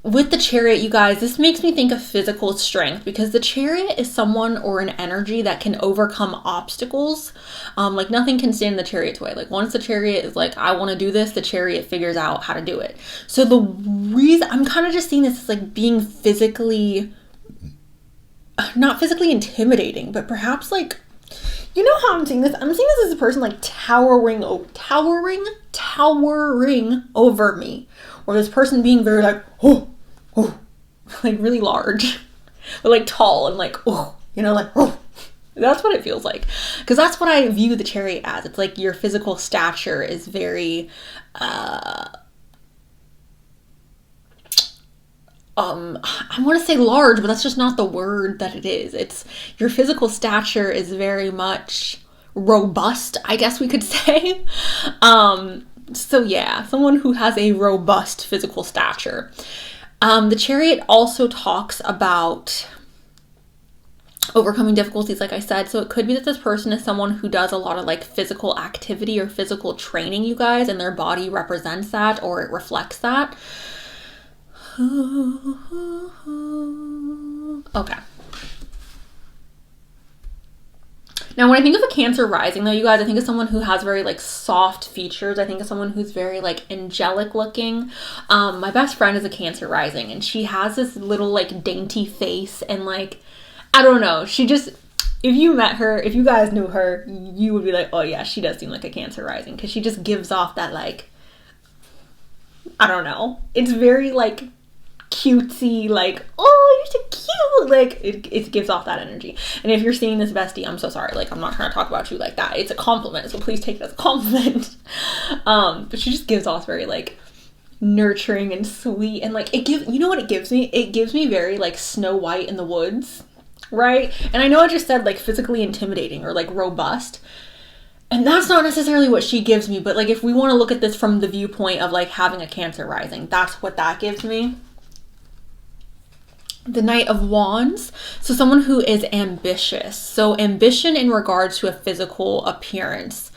Speaker 1: With the Chariot, you guys, this makes me think of physical strength, because the Chariot is someone or an energy that can overcome obstacles. Like nothing can stand in the Chariot's way. Like once the Chariot is like, I want to do this, the Chariot figures out how to do it. So the reason I'm kind of just seeing this as like being physically, not physically intimidating, but perhaps like, you know how I'm seeing this? I'm seeing this as a person like towering over me. Or this person being very like, oh, like really large, but like tall and like, oh, you know, like, oh. That's what it feels like. Because that's what I view the Chariot as. It's like your physical stature is very, I want to say large, but that's just not the word that it is. It's your physical stature is very much robust, I guess we could say. So yeah, someone who has a robust physical stature. The Chariot also talks about overcoming difficulties, like I said. So it could be that this person is someone who does a lot of like physical activity or physical training, you guys, and their body represents that or it reflects that. Okay. Now, when I think of a Cancer rising, though, you guys, I think of someone who has very, like, soft features. I think of someone who's very, like, angelic looking. My best friend is a Cancer rising, and she has this little, like, dainty face, and, like, I don't know. She just, if you met her, if you guys knew her, you would be like, oh, yeah, she does seem like a Cancer rising, because she just gives off that, like, I don't know. It's very, like, cutesy, like, oh, you're so cute, like it gives off that energy. And if you're seeing this, bestie, I'm so sorry, like I'm not trying to talk about you like that. It's a compliment, so please take it as a compliment. But she just gives off very like nurturing and sweet, and like it gives, you know what it gives me? It gives me very like Snow White in the woods, right? And I know I just said like physically intimidating or like robust, and that's not necessarily what she gives me, but like if we want to look at this from the viewpoint of like having a Cancer rising, that's what that gives me. The Knight of Wands, so someone who is ambitious. So ambition in regards to a physical appearance.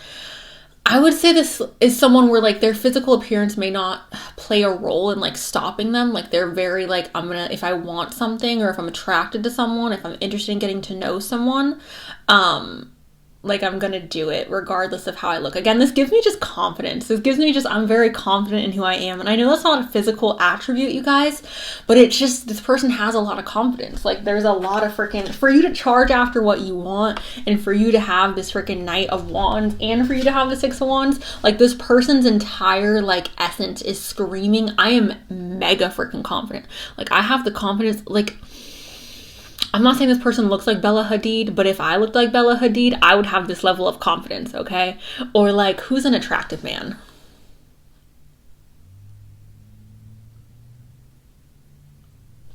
Speaker 1: I would say this is someone where like their physical appearance may not play a role in like stopping them. Like they're very like, if I want something, or if I'm attracted to someone, if I'm interested in getting to know someone, like I'm gonna do it regardless of how I look. Again, this gives me just confidence. This gives me just, I'm very confident in who I am. And I know that's not a physical attribute, you guys, but it's just, this person has a lot of confidence. Like there's a lot of freaking, for you to charge after what you want, and for you to have this freaking Knight of Wands, and for you to have the Six of Wands, like this person's entire like essence is screaming, I am mega freaking confident. Like I have the confidence, like, I'm not saying this person looks like Bella Hadid, but if I looked like Bella Hadid, I would have this level of confidence, okay? Or like, who's an attractive man?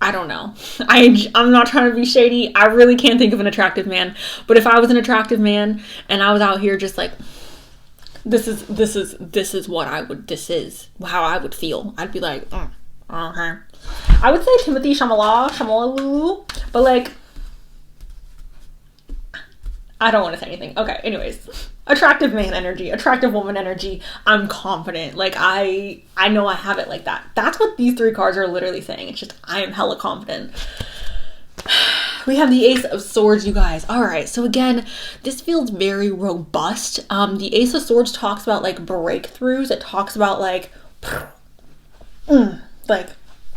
Speaker 1: I don't know. I'm not trying to be shady. I really can't think of an attractive man. But if I was an attractive man and I was out here just like, this is how I would feel. I'd be like, okay. I would say Timothy Chalamet, but like, I don't want to say anything. Okay, anyways, attractive man energy, attractive woman energy. I'm confident. Like I know I have it like that. That's what these three cards are literally saying. It's just, I am hella confident. We have the Ace of Swords, you guys. All right, so again, this feels very robust. The Ace of Swords talks about like breakthroughs. It talks about like,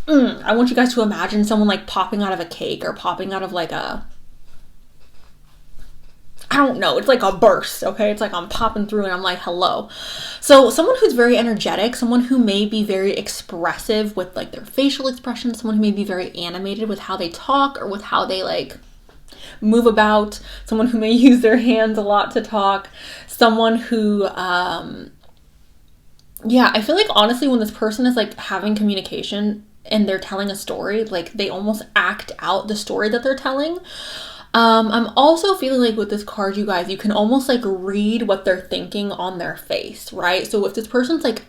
Speaker 1: I want you guys to imagine someone like popping out of a cake, or popping out of like a, I don't know, it's like a burst, okay? It's like I'm popping through and I'm like, hello. So someone who's very energetic, someone who may be very expressive with like their facial expressions, someone who may be very animated with how they talk or with how they like move about, someone who may use their hands a lot to talk, someone who, yeah, I feel like honestly when this person is like having communication and they're telling a story, like they almost act out the story that they're telling. I'm also feeling like with this card, you guys, you can almost like read what they're thinking on their face, right? So if this person's like,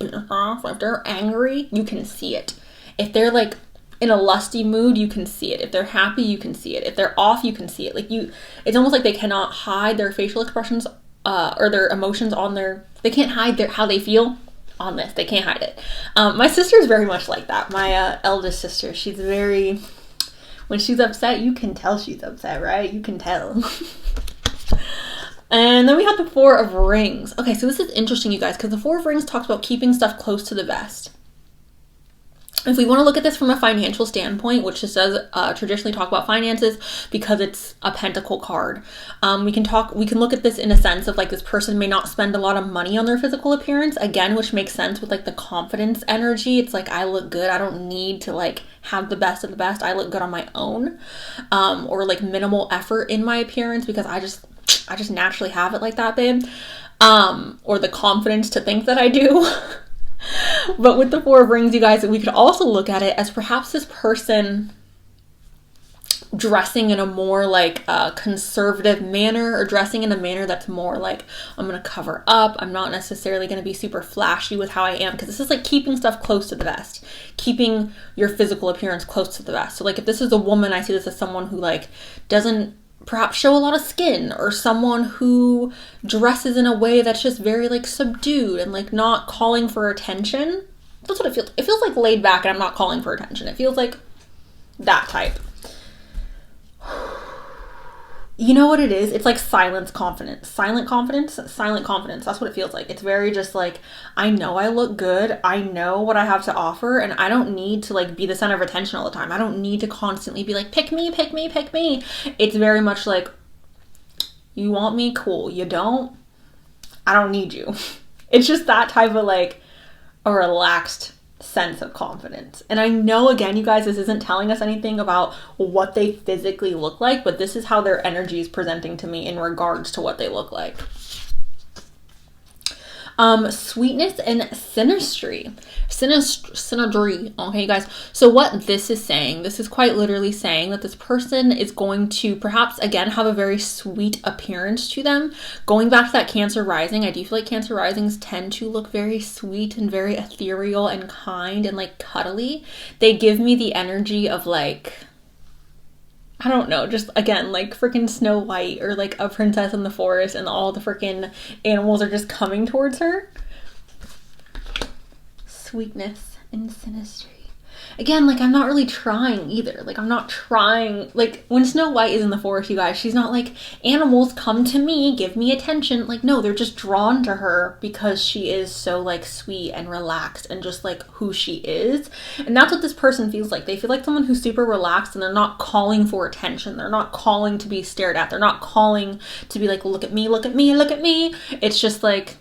Speaker 1: if they're angry, you can see it. If they're like in a lusty mood, you can see it. If they're happy, you can see it. If they're off, you can see it. Like it's almost like they cannot hide their facial expressions, or their emotions on they can't hide how they feel on this. They can't hide it. My sister is very much like that. My eldest sister, she's very, when she's upset, you can tell she's upset, right? You can tell. And then we have the Four of Rings. Okay, so this is interesting, you guys, because the Four of Rings talks about keeping stuff close to the vest. If we want to look at this from a financial standpoint, which just does traditionally talk about finances because it's a pentacle card, we can look at this in a sense of like this person may not spend a lot of money on their physical appearance, again, which makes sense with like the confidence energy. It's like, I look good. I don't need to like have the best of the best. I look good on my own, or like minimal effort in my appearance because I just naturally have it like that, babe. Or the confidence to think that I do. But with the Four of Rings, you guys, we could also look at it as perhaps this person dressing in a more like conservative manner, or dressing in a manner that's more like, I'm going to cover up. I'm not necessarily going to be super flashy with how I am, because this is like keeping stuff close to the vest, keeping your physical appearance close to the vest. So like if this is a woman, I see this as someone who like doesn't perhaps show a lot of skin, or someone who dresses in a way that's just very like subdued and like not calling for attention. That's what it feels. It feels like laid back and I'm not calling for attention. It feels like that type. You know what it is? It's like silent confidence. Silent confidence. That's what it feels like. It's very just like, I know I look good. I know what I have to offer, and I don't need to like be the center of attention all the time. I don't need to constantly be like, pick me, pick me, pick me. It's very much like, you want me? Cool. You don't? I don't need you. It's just that type of like a relaxed sense of confidence. And I know, again, you guys, this isn't telling us anything about what they physically look like, but this is how their energy is presenting to me in regards to what they look like. Sweetness and synastry. Synastry. Okay, you guys. So what this is saying, this is quite literally saying that this person is going to perhaps, again, have a very sweet appearance to them. Going back to that Cancer rising, I do feel like Cancer risings tend to look very sweet and very ethereal and kind and like cuddly. They give me the energy of like, I don't know, just again, like freaking Snow White or like a princess in the forest and all the freaking animals are just coming towards her. Sweetness and synastry. Again, like I'm not really trying either. Like I'm not trying, like when Snow White is in the forest, you guys, she's not like, animals come to me, give me attention. Like no, they're just drawn to her because she is so like sweet and relaxed and just like who she is. And that's what this person feels like. They feel like someone who's super relaxed and they're not calling for attention. They're not calling to be stared at. They're not calling to be like, look at me, look at me, look at me. It's just like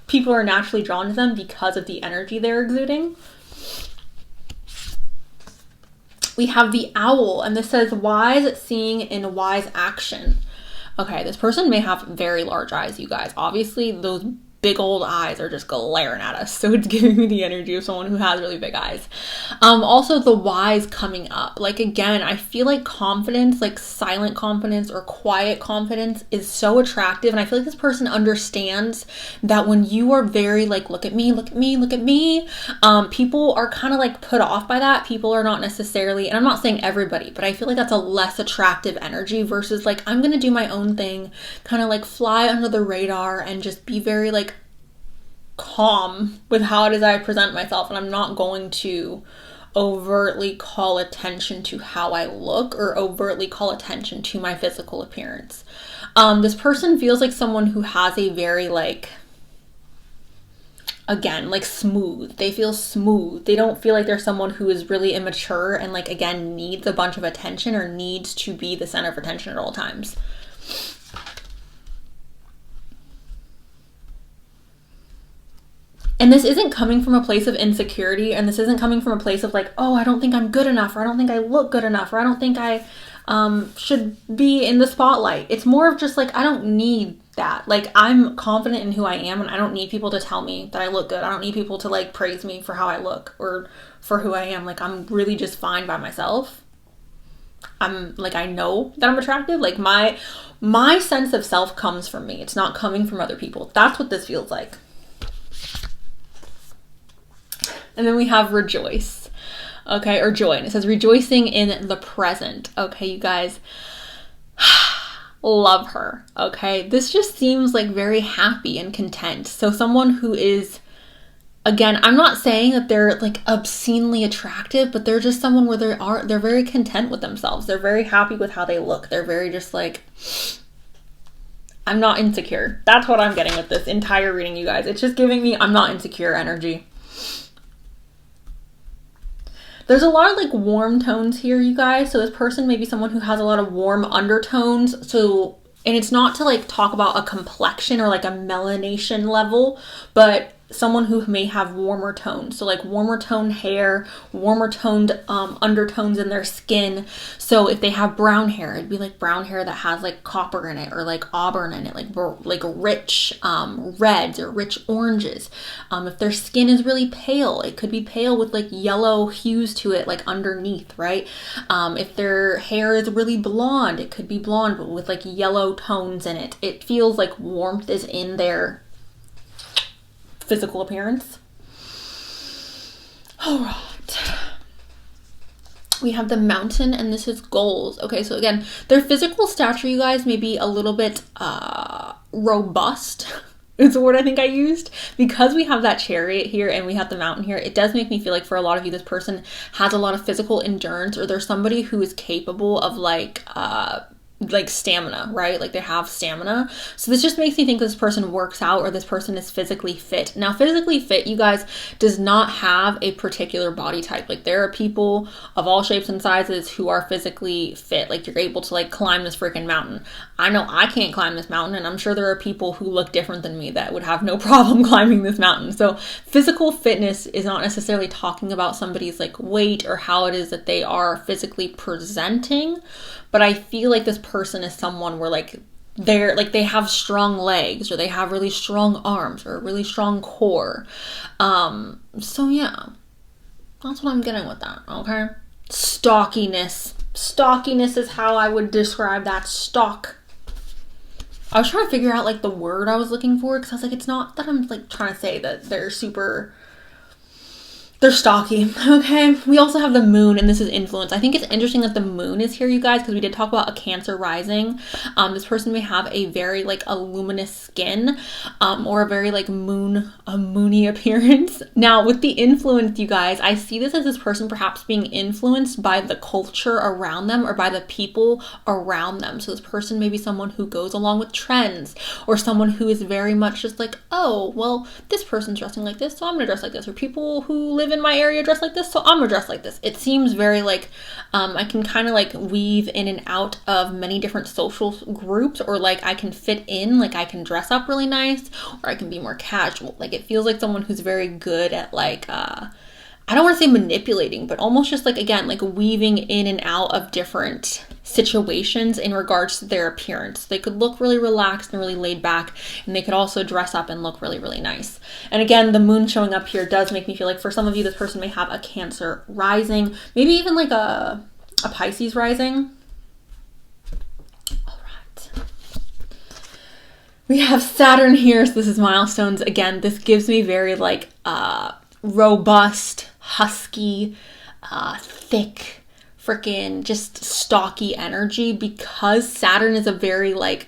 Speaker 1: people are naturally drawn to them because of the energy they're exuding. We have the owl, and this says wise seeing in wise action. Okay, this person may have very large eyes, you guys. Obviously, those big old eyes are just glaring at us, so it's giving me the energy of someone who has really big eyes. Also the wise coming up, like again, I feel like confidence, like silent confidence or quiet confidence is so attractive, and I feel like this person understands that when you are very like, look at me, look at me, look at me, people are kind of like put off by that. People are not necessarily, and I'm not saying everybody, but I feel like that's a less attractive energy versus like, I'm gonna do my own thing, kind of like fly under the radar and just be very like calm with how it is I present myself, and I'm not going to overtly call attention to how I look or overtly call attention to my physical appearance. This person feels like someone who has a very like, again, like smooth. They feel smooth. They don't feel like they're someone who is really immature and like, again, needs a bunch of attention or needs to be the center of attention at all times. And this isn't coming from a place of insecurity, and this isn't coming from a place of like, oh, I don't think I'm good enough, or I don't think I look good enough, or I don't think I should be in the spotlight. It's more of just like, I don't need that. Like, I'm confident in who I am, and I don't need people to tell me that I look good. I don't need people to like praise me for how I look or for who I am. Like, I'm really just fine by myself. I'm like, I know that I'm attractive. Like my sense of self comes from me. It's not coming from other people. That's what this feels like. And then we have rejoice, okay, or joy. And it says rejoicing in the present. Okay, you guys, love her, okay? This just seems like very happy and content. So someone who is, again, I'm not saying that they're like obscenely attractive, but they're just someone where they're very content with themselves. They're very happy with how they look. They're very just like, I'm not insecure. That's what I'm getting with this entire reading, you guys. It's just giving me I'm not insecure energy. There's a lot of like warm tones here, you guys. So this person may be someone who has a lot of warm undertones. So, and it's not to like talk about a complexion or like a melanation level, but someone who may have warmer tones. So like warmer toned hair, warmer toned undertones in their skin. So if they have brown hair, it'd be like brown hair that has like copper in it or like auburn in it, like rich reds or rich oranges. If their skin is really pale, it could be pale with like yellow hues to it, like underneath, right? If their hair is really blonde, it could be blonde but with like yellow tones in it. It feels like warmth is in their physical appearance. All right. We have the mountain, and this is goals. Okay, so again, their physical stature, you guys, may be a little bit robust. Is the word I think I used. Because we have that chariot here and we have the mountain here, it does make me feel like for a lot of you, this person has a lot of physical endurance, or there's somebody who is capable of like stamina, right? Like they have stamina. So this just makes me think this person works out or this person is physically fit. Now, physically fit, you guys, does not have a particular body type. Like there are people of all shapes and sizes who are physically fit. Like you're able to like climb this freaking mountain. I know I can't climb this mountain, and I'm sure there are people who look different than me that would have no problem climbing this mountain. So physical fitness is not necessarily talking about somebody's like weight or how it is that they are physically presenting. But I feel like this person is someone where like they're like, they have strong legs, or they have really strong arms, or a really strong core. So yeah, that's what I'm getting with that. Okay. Stockiness. Stockiness is how I would describe that. Stock. I was trying to figure out like the word I was looking for, because I was like, it's not that I'm like trying to say that they're stocky. Okay. We also have the moon, and this is influence. I think it's interesting that the moon is here, you guys, because we did talk about a Cancer rising. This person may have a very like a luminous skin, or a very like moony appearance. Now with the influence, you guys, I see this as this person perhaps being influenced by the culture around them, or by the people around them. So this person may be someone who goes along with trends, or someone who is very much just like, oh, well, this person's dressing like this, so I'm gonna dress like this. Or people who live in my area dress like this, so I'm gonna dress like this. It seems very like I can kind of like weave in and out of many different social groups, or like I can fit in, like I can dress up really nice, or I can be more casual. Like it feels like someone who's very good at like I don't want to say manipulating, but almost just like, again, like weaving in and out of different situations in regards to their appearance. They could look really relaxed and really laid back, and they could also dress up and look really, really nice. And again, the moon showing up here does make me feel like for some of you, this person may have a Cancer rising, maybe even like a Pisces rising. All right. We have Saturn here, so this is milestones. Again, this gives me very like robust, husky, thick, freaking just stocky energy, because Saturn is a very like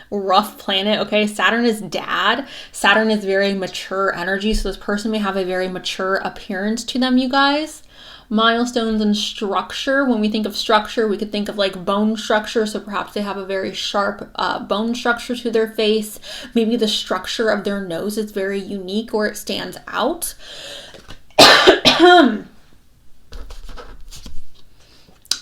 Speaker 1: rough planet. Okay, Saturn is dad. Saturn is very mature energy, so this person may have a very mature appearance to them, you guys. Milestones and structure. When we think of structure, we could think of like bone structure. So perhaps they have a very sharp bone structure to their face. Maybe the structure of their nose is very unique, or it stands out.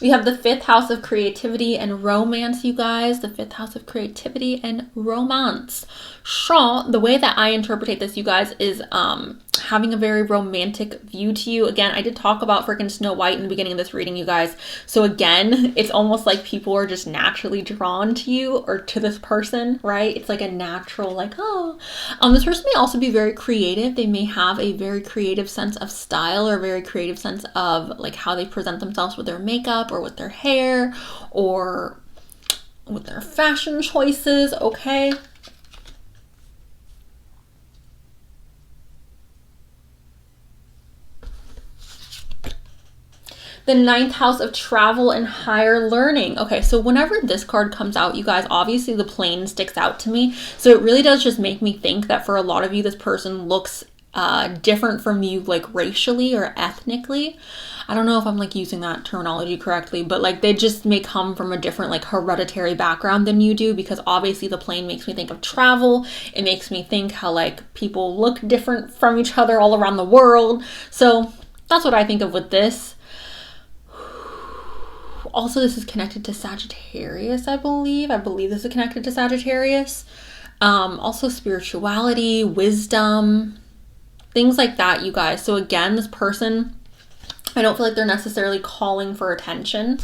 Speaker 1: We have the 5th house of creativity and romance, you guys. The 5th house of creativity and romance. So the way that I interpret this, you guys, is having a very romantic view to you. Again, I did talk about freaking Snow White in the beginning of this reading, you guys. So again, it's almost like people are just naturally drawn to you, or to this person, right? It's like a natural, like, oh. This person may also be very creative. They may have a very creative sense of style, or a very creative sense of like how they present themselves with their makeup, or with their hair, or with their fashion choices, okay? The 9th house of travel and higher learning. Okay, so whenever this card comes out, you guys, obviously the plane sticks out to me. So it really does just make me think that for a lot of you, this person looks different from you, like racially or ethnically. I don't know if I'm like using that terminology correctly, but like they just may come from a different like hereditary background than you do, because obviously the plane makes me think of travel. It makes me think how like people look different from each other all around the world. So that's what I think of with this. Also, this is connected to Sagittarius, I believe. I believe this is connected to Sagittarius. Also spirituality, wisdom, things like that, you guys. So again, this person, I don't feel like they're necessarily calling for attention.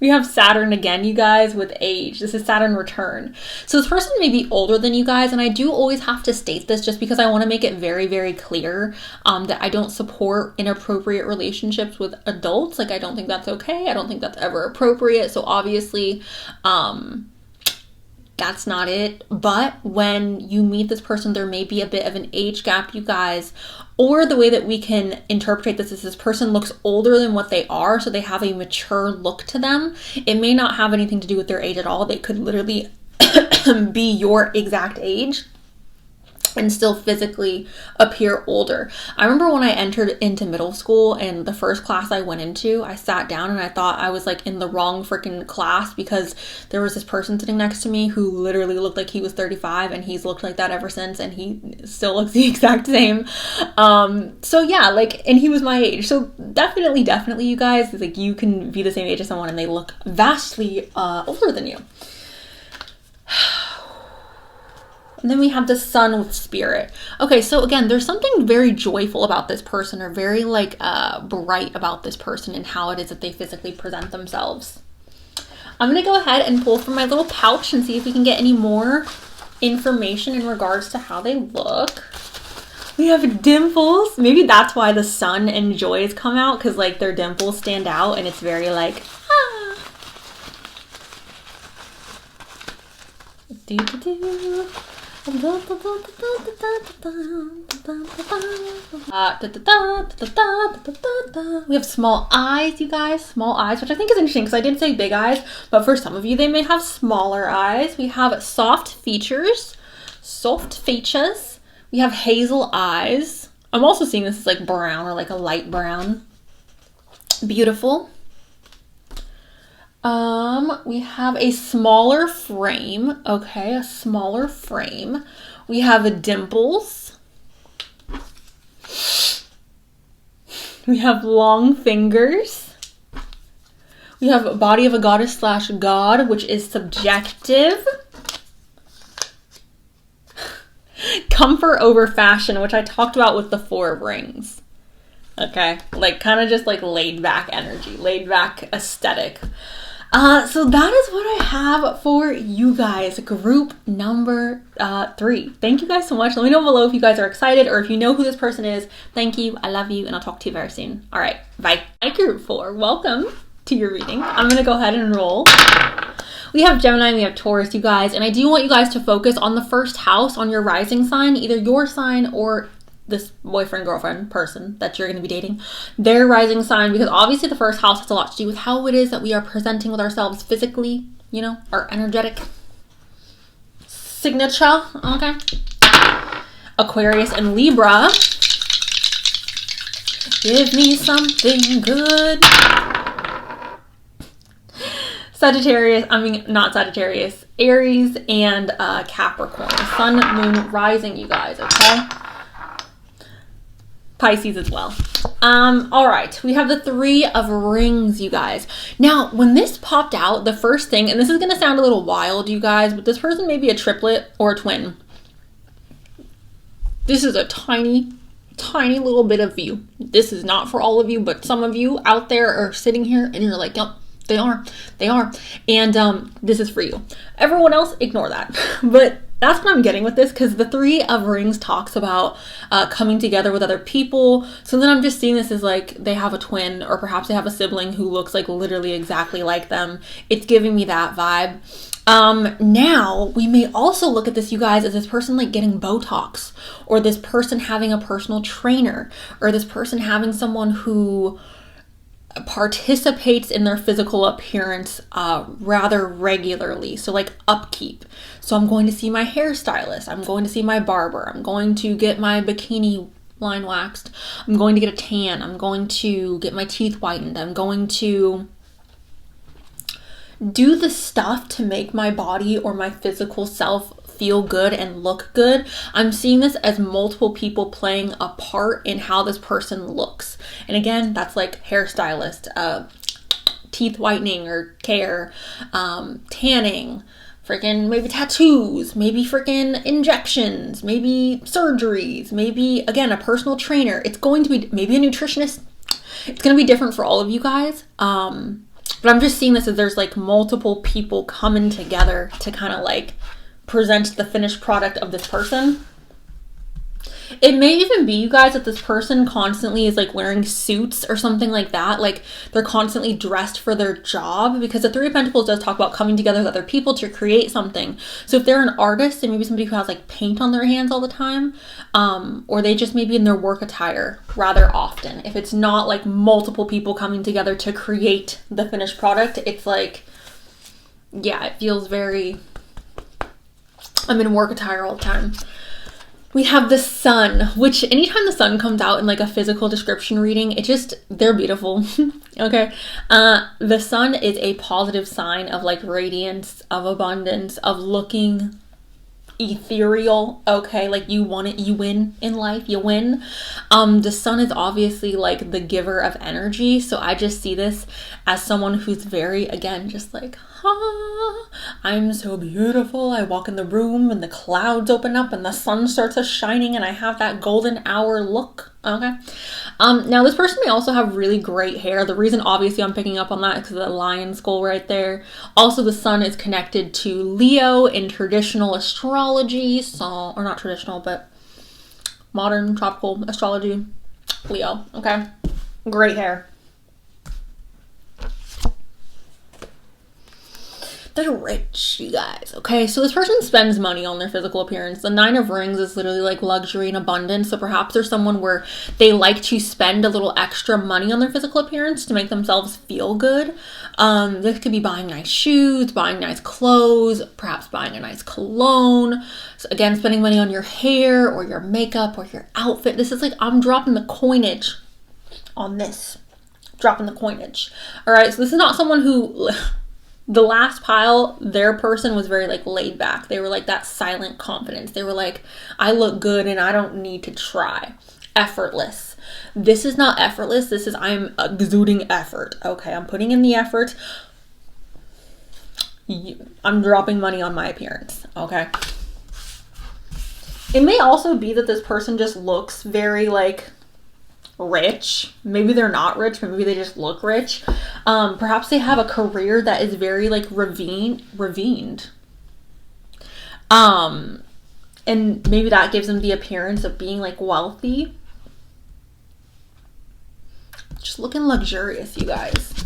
Speaker 1: We have Saturn again, you guys, with age. This is Saturn return. So this person may be older than you guys, and I do always have to state this just because I want to make it very, very clear that I don't support inappropriate relationships with adults. Like, I don't think that's okay. I don't think that's ever appropriate. So obviously, that's not it. But when you meet this person, there may be a bit of an age gap, you guys. Or the way that we can interpret this is this person looks older than what they are, so they have a mature look to them. It may not have anything to do with their age at all. They could literally be your exact age and still physically appear older. I remember when I entered into middle school, and the first class I went into, I sat down and I thought I was like in the wrong freaking class, because there was this person sitting next to me who literally looked like he was 35, and he's looked like that ever since, and he still looks the exact same. So yeah, like, and he was my age. So definitely you guys, like, you can be the same age as someone and they look vastly older than you. And then we have the Sun with Spirit. Okay, so again, there's something very joyful about this person, or very like bright about this person and how it is that they physically present themselves. I'm going to go ahead and pull from my little pouch and see if we can get any more information in regards to how they look. We have dimples. Maybe that's why the sun and joys come out, because like their dimples stand out and it's very like, ah. We have small eyes, you guys, small eyes, which I think is interesting because I did say big eyes, but for some of you, they may have smaller eyes. We have soft features. We have hazel eyes. I'm also seeing this as like brown or like a light brown. Beautiful. We have a smaller frame. Okay, a smaller frame. We have dimples. We have long fingers. We have a body of a goddess / god, which is subjective. Comfort over fashion, which I talked about with the 4 of rings. Okay, like kind of just like laid back energy, laid back aesthetic. So that is what I have for you guys, group number 3. Thank you guys so much. Let me know below if you guys are excited or if you know who this person is. Thank you. I love you, and I'll talk to you very soon. All right, bye. Hi, group 4. Welcome to your reading. I'm going to go ahead and roll. We have Gemini and we have Taurus, you guys, and I do want you guys to focus on the first house on your rising sign, either your sign or this boyfriend, girlfriend, person that you're going to be dating, their rising sign, because obviously the first house has a lot to do with how it is that we are presenting with ourselves physically, you know, our energetic signature, okay? Aquarius and Libra. Give me something good. Aries and Capricorn. Sun, moon, rising, you guys, okay? Pisces as well. All right, we have the 3 of rings, you guys. Now, when this popped out, the first thing, and this is going to sound a little wild, you guys, but this person may be a triplet or a twin. This is a tiny little bit of you. This is not for all of you, but some of you out there are sitting here and you're like, yep, they are. And this is for you. Everyone else, ignore that. But that's what I'm getting with this, because the 3 of rings talks about coming together with other people. So then I'm just seeing this as like they have a twin, or perhaps they have a sibling who looks like literally exactly like them. It's giving me that vibe. Now we may also look at this, you guys, as this person like getting Botox, or this person having a personal trainer, or this person having someone who participates in their physical appearance rather regularly. So like upkeep. So I'm going to see my hairstylist. I'm going to see my barber. I'm going to get my bikini line waxed. I'm going to get a tan. I'm going to get my teeth whitened. I'm going to do the stuff to make my body or my physical self feel good and look good. I'm seeing this as multiple people playing a part in how this person looks. And again, that's like hairstylist, teeth whitening or care, tanning, freaking maybe tattoos, maybe freaking injections, maybe surgeries, maybe again a personal trainer. It's going to be maybe a nutritionist. It's going to be different for all of you guys. But I'm just seeing this as there's like multiple people coming together to kind of like present the finished product of this person. It may even be, you guys, that this person constantly is like wearing suits or something like that. Like they're constantly dressed for their job, because the 3 of Pentacles does talk about coming together with other people to create something. So if they're an artist and maybe somebody who has like paint on their hands all the time, or they just maybe in their work attire rather often. If it's not like multiple people coming together to create the finished product, it's like, yeah, it feels very, I'm in work attire all the time. We have the sun, which anytime the sun comes out in like a physical description reading, it just, they're beautiful. Okay. The sun is a positive sign of like radiance, of abundance, of looking ethereal. Okay. Like you want it, you win in life, you win. The sun is obviously like the giver of energy. So I just see this as someone who's very, again, just like, I'm so beautiful. I walk in the room and the clouds open up and the sun starts shining and I have that golden hour look. Okay. Now this person may also have really great hair. The reason obviously I'm picking up on that is because of the lion skull right there. Also, the sun is connected to Leo in traditional astrology. So, or not traditional, but modern tropical astrology. Leo. Okay. Great hair. They're rich, you guys, okay? So this person spends money on their physical appearance. The 9 of Rings is literally like luxury and abundance. So perhaps there's someone where they like to spend a little extra money on their physical appearance to make themselves feel good. This could be buying nice shoes, buying nice clothes, perhaps buying a nice cologne. So again, spending money on your hair or your makeup or your outfit. This is like, I'm dropping the coinage on this. Dropping the coinage. All right, so this is not someone who... The last pile, their person was very like laid back. They were like that silent confidence. They were like, I look good and I don't need to try. Effortless. This is not effortless. This is, I'm exuding effort. Okay, I'm putting in the effort. I'm dropping money on my appearance. Okay. It may also be that this person just looks very like rich. Maybe they're not rich, but maybe they just look rich. Perhaps they have a career that is very like ravined. And maybe that gives them the appearance of being like wealthy. Just looking luxurious, you guys.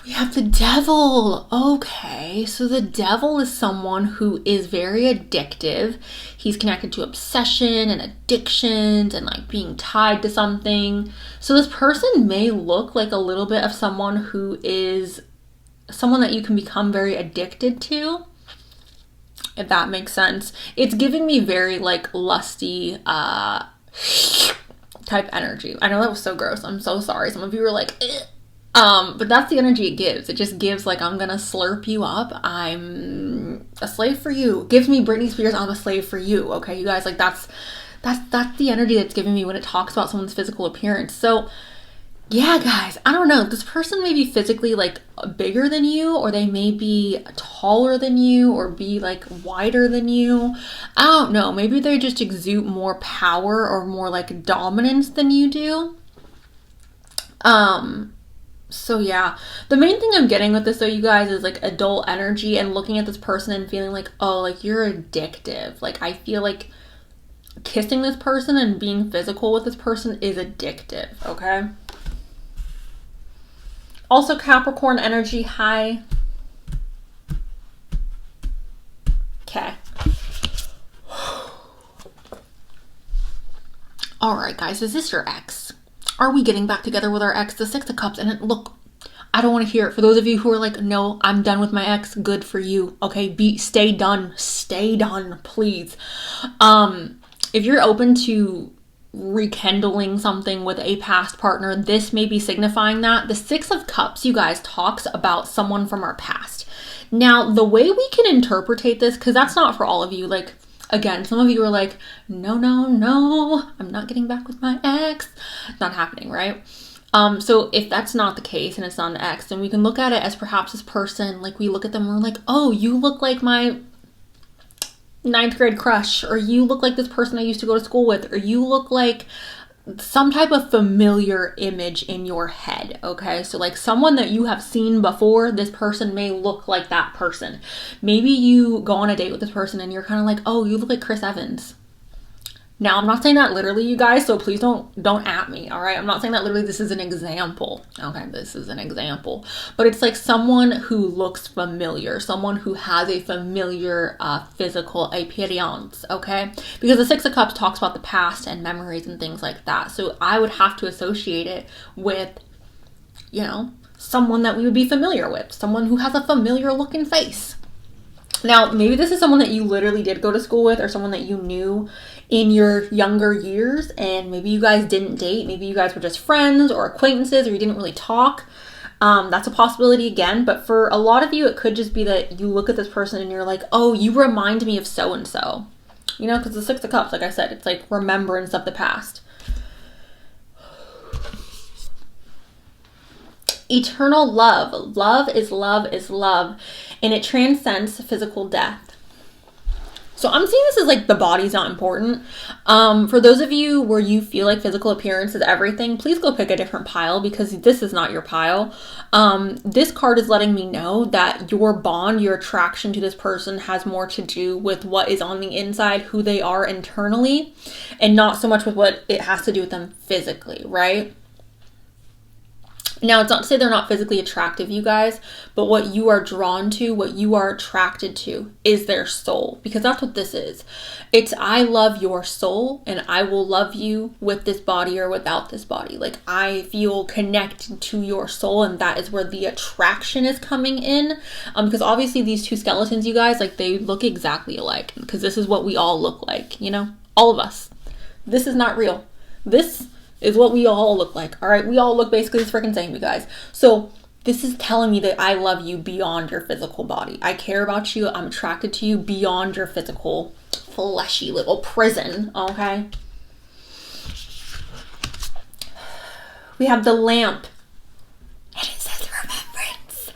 Speaker 1: We have the devil. Okay, so the devil is someone who is very addictive. He's connected to obsession and addictions and like being tied to something. So this person may look like a little bit of someone who is someone that you can become very addicted to, if that makes sense. It's giving me very like lusty type energy. I know that was so gross. I'm so sorry. Some of you were like, eh. But that's the energy it gives. It just gives like, I'm gonna slurp you up. I'm a slave for you. It gives me Britney Spears, I'm a slave for you. Okay, you guys, like that's the energy that's giving me when it talks about someone's physical appearance. So yeah, guys, I don't know. This person may be physically like bigger than you, or they may be taller than you, or be like wider than you. I don't know. Maybe they just exude more power or more like dominance than you do. So yeah, the main thing I'm getting with this though, you guys, is like adult energy and looking at this person and feeling like, oh, like you're addictive. Like I feel like kissing this person and being physical with this person is addictive, okay? Also Capricorn energy, hi. Okay. All right, guys, is this your ex? Are we getting back together with our ex? The 6 of Cups. And look, I don't want to hear it. For those of you who are like, no, I'm done with my ex. Good for you. Okay, stay done. Stay done, please. If you're open to rekindling something with a past partner, this may be signifying that. The 6 of Cups, you guys, talks about someone from our past. Now, the way we can interpretate this, because that's not for all of you, like, again, some of you are like, no, I'm not getting back with my ex. It's not happening, right? So if that's not the case and it's not an ex, then we can look at it as perhaps this person, like we look at them and we're like, oh, you look like my 9th grade crush, or you look like this person I used to go to school with, or you look like some type of familiar image in your head, okay? So like someone that you have seen before, this person may look like that person. Maybe you go on a date with this person and you're kind of like, oh, you look like Chris Evans. Now, I'm not saying that literally, you guys, so please don't at me, all right? I'm not saying that literally. This is an example, okay? This is an example. But it's like someone who looks familiar, someone who has a familiar physical appearance, okay? Because the 6 of Cups talks about the past and memories and things like that. So I would have to associate it with, you know, someone that we would be familiar with, someone who has a familiar looking face. Now, maybe this is someone that you literally did go to school with, or someone that you knew in your younger years, and maybe you guys didn't date. Maybe you guys were just friends or acquaintances, or you didn't really talk. That's a possibility again, but for a lot of you, it could just be that you look at this person and you're like, oh, you remind me of so-and-so. You know, because the 6 of Cups, like I said, it's like remembrance of the past. Eternal love. Love is love is love. And it transcends physical death. So I'm seeing this as like the body's not important. For those of you where you feel like physical appearance is everything, please go pick a different pile because this is not your pile. This card is letting me know that your bond, your attraction to this person has more to do with what is on the inside, who they are internally, and not so much with what it has to do with them physically, right? Now, it's not to say they're not physically attractive, you guys, but what you are drawn to, what you are attracted to is their soul, because that's what this is. It's I love your soul and I will love you with this body or without this body. Like I feel connected to your soul, and that is where the attraction is coming in. Because obviously these two skeletons, you guys, like they look exactly alike, because this is what we all look like, you know, all of us. This is not real. This is what we all look like. All right, we all look basically the freaking same, you guys. So this is telling me that I love you beyond your physical body. I care about you. I'm attracted to you beyond your physical, fleshy little prison. Okay. We have the lamp, and it says remembrance.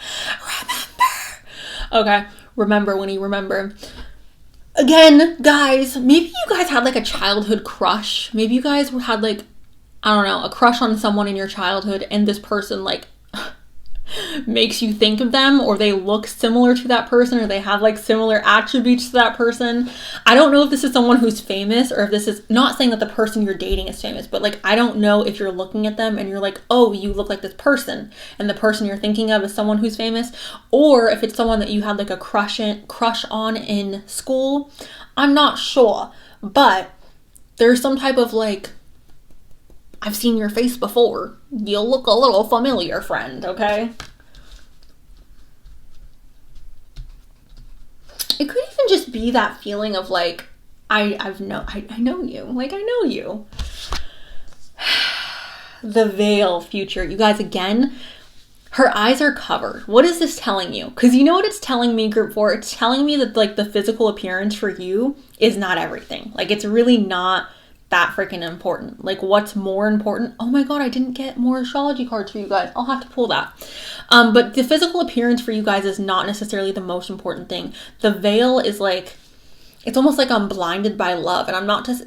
Speaker 1: Remember. Okay. Remember when you remember. Again, guys, maybe you guys had like a childhood crush. Maybe you guys had like, I don't know, a crush on someone in your childhood, and this person like makes you think of them, or they look similar to that person, or they have like similar attributes to that person. I don't know if this is someone who's famous, or if this is not saying that the person you're dating is famous, but like I don't know if you're looking at them and you're like, oh, you look like this person, and the person you're thinking of is someone who's famous, or if it's someone that you had like a crush on in school. I'm not sure, but there's some type of like, I've seen your face before. You look a little familiar, friend, okay? It could even just be that feeling of like, I know you. Like, I know you. The veil, future. You guys, again, her eyes are covered. What is this telling you? Because you know what it's telling me, group 4? It's telling me that like the physical appearance for you is not everything. Like, it's really not that freaking important. Like, what's more important? Oh my god, I didn't get more astrology cards for you guys. I'll have to pull that. But the physical appearance for you guys is not necessarily the most important thing. The veil is like, it's almost like I'm blinded by love, and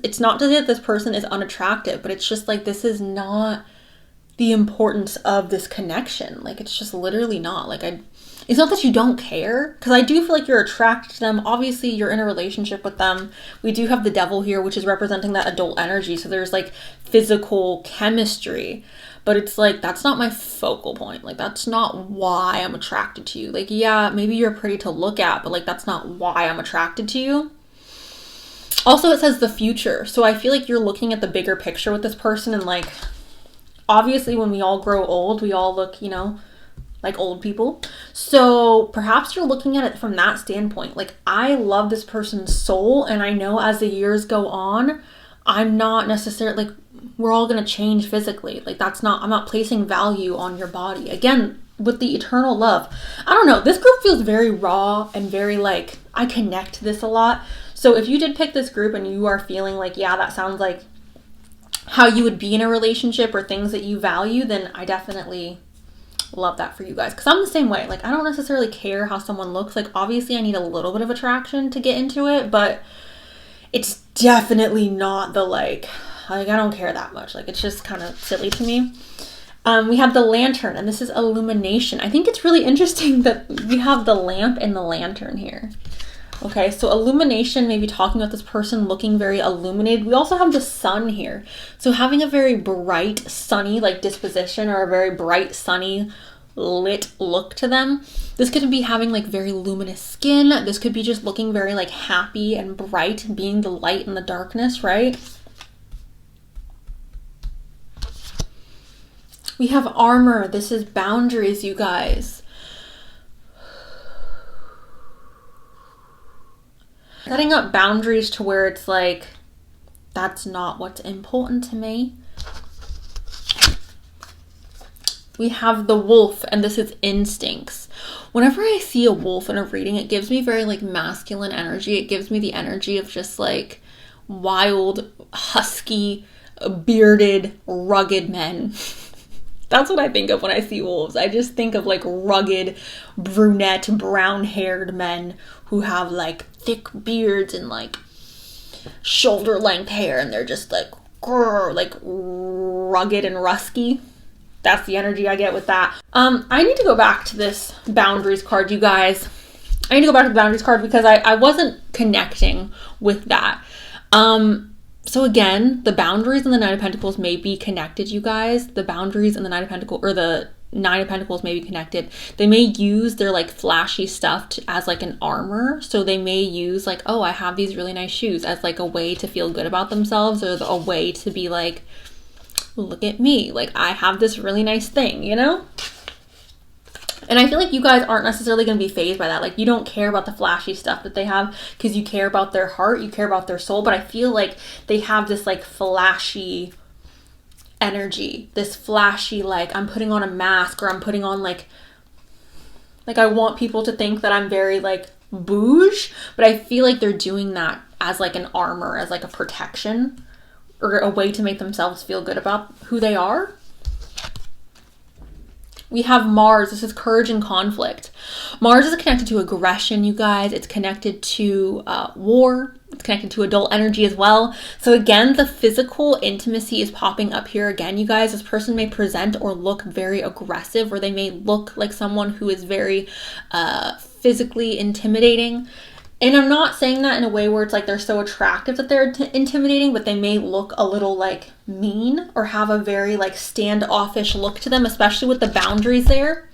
Speaker 1: it's not to say that this person is unattractive, but it's just like, this is not the importance of this connection. Like, it's just literally not. Like, it's not that you don't care, because I do feel like you're attracted to them. Obviously, you're in a relationship with them. We do have the devil here, which is representing that adult energy. So there's like physical chemistry, but it's like, that's not my focal point. Like, that's not why I'm attracted to you. Like, yeah, maybe you're pretty to look at, but like, that's not why I'm attracted to you. Also, it says the future. So I feel like you're looking at the bigger picture with this person, and like, obviously when we all grow old, we all look, you know, like old people. So perhaps you're looking at it from that standpoint. Like, I love this person's soul, and I know as the years go on, I'm not necessarily like, we're all going to change physically. Like, I'm not placing value on your body. Again, with the eternal love, I don't know, this group feels very raw and very like, I connect to this a lot. So if you did pick this group and you are feeling like, yeah, that sounds like how you would be in a relationship or things that you value, then I definitely love that for you guys, because I'm the same way. Like, I don't necessarily care how someone looks. Like, obviously I need a little bit of attraction to get into it, but it's definitely not the like I don't care that much. Like, it's just kind of silly to me. We have the lantern, and this is illumination. I think it's really interesting that we have the lamp and the lantern here. Okay, so illumination, maybe talking about this person looking very illuminated. We also have the sun here. So having a very bright, sunny, like, disposition, or a very bright, sunny, lit look to them. This could be having, like, very luminous skin. This could be just looking very, like, happy and bright, being the light in the darkness, right? We have armor. This is boundaries, you guys. Setting up boundaries to where it's like, that's not what's important to me. We have the wolf, and this is instincts. Whenever I see a wolf in a reading, it gives me very like masculine energy. It gives me the energy of just like wild, husky, bearded, rugged men. That's what I think of when I see wolves. I just think of like rugged, brunette, brown-haired men who have like thick beards and like shoulder-length hair, and they're just like, grrr, like rugged and rusky. That's the energy I get with that. I need to go back to this boundaries card, you guys. I need to go back to the boundaries card because I wasn't connecting with that. So again, the boundaries and the Nine of Pentacles may be connected, you guys. The boundaries and the Nine of Pentacles, or the Nine of Pentacles may be connected. They may use their like flashy stuff as like an armor. So they may use like, oh, I have these really nice shoes as like a way to feel good about themselves, or a way to be like, look at me, like I have this really nice thing, you know? And I feel like you guys aren't necessarily going to be fazed by that. Like, you don't care about the flashy stuff that they have because you care about their heart, you care about their soul. But I feel like they have this like flashy energy, this flashy, like I'm putting on a mask, or I'm putting on like I want people to think that I'm very like bouge, but I feel like they're doing that as like an armor, as like a protection, or a way to make themselves feel good about who they are. We have Mars. This is courage and conflict. Mars is connected to aggression, you guys. It's connected to war. It's connected to adult energy as well. So again, the physical intimacy is popping up here again, you guys. This person may present or look very aggressive, or they may look like someone who is very physically intimidating. And I'm not saying that in a way where it's like they're so attractive that they're intimidating, but they may look a little like mean, or have a very like standoffish look to them, especially with the boundaries there.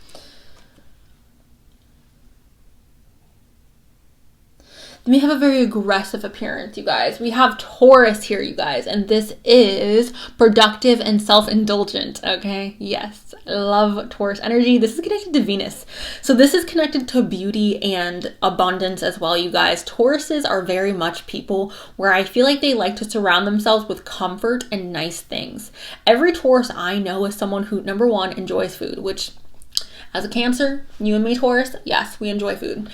Speaker 1: They may have a very aggressive appearance, you guys. We have Taurus here, you guys, and this is productive and self-indulgent, okay? Yes, I love Taurus energy. This is connected to Venus. So this is connected to beauty and abundance as well, you guys. Tauruses are very much people where I feel like they like to surround themselves with comfort and nice things. Every Taurus I know is someone who, number one, enjoys food, which as a Cancer, you and me, Taurus, yes, we enjoy food.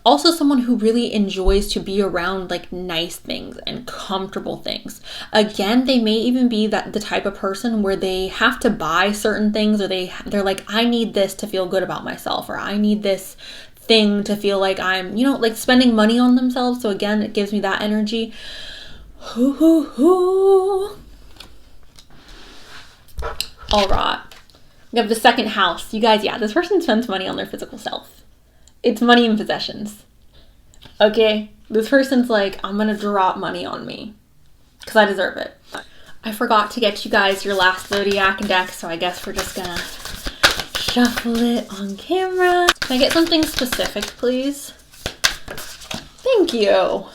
Speaker 1: Also someone who really enjoys to be around like nice things and comfortable things. Again, they may even be the type of person where they have to buy certain things, or they're like, I need this to feel good about myself, or I need this thing to feel like I'm, you know, like spending money on themselves. So again, it gives me that energy. All right. We have the second house. You guys, yeah, this person spends money on their physical self. It's money and possessions. Okay? This person's like, I'm going to drop money on me because I deserve it. I forgot to get you guys your last zodiac deck, so I guess we're just going to shuffle it on camera. Can I get something specific, please? Thank you.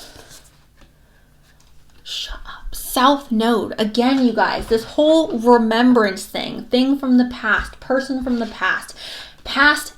Speaker 1: Shut up. South Node. Again, you guys, this whole remembrance thing from the past, person from the past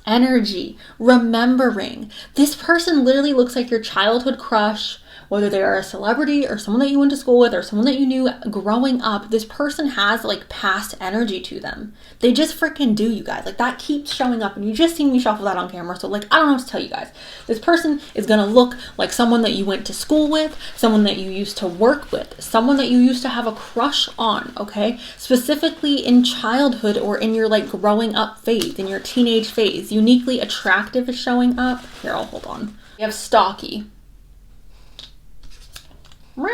Speaker 1: energy, remembering. This person literally looks like your childhood crush, whether they are a celebrity or someone that you went to school with or someone that you knew growing up. This person has like past energy to them. They just freaking do, you guys. Like, that keeps showing up, and you just seen me shuffle that on camera. So like, I don't know what to tell you guys. This person is gonna look like someone that you went to school with, someone that you used to work with, someone that you used to have a crush on, okay? Specifically in childhood, or in your like growing up phase, in your teenage phase. Uniquely attractive is showing up. Here, I'll hold on. We have stocky. We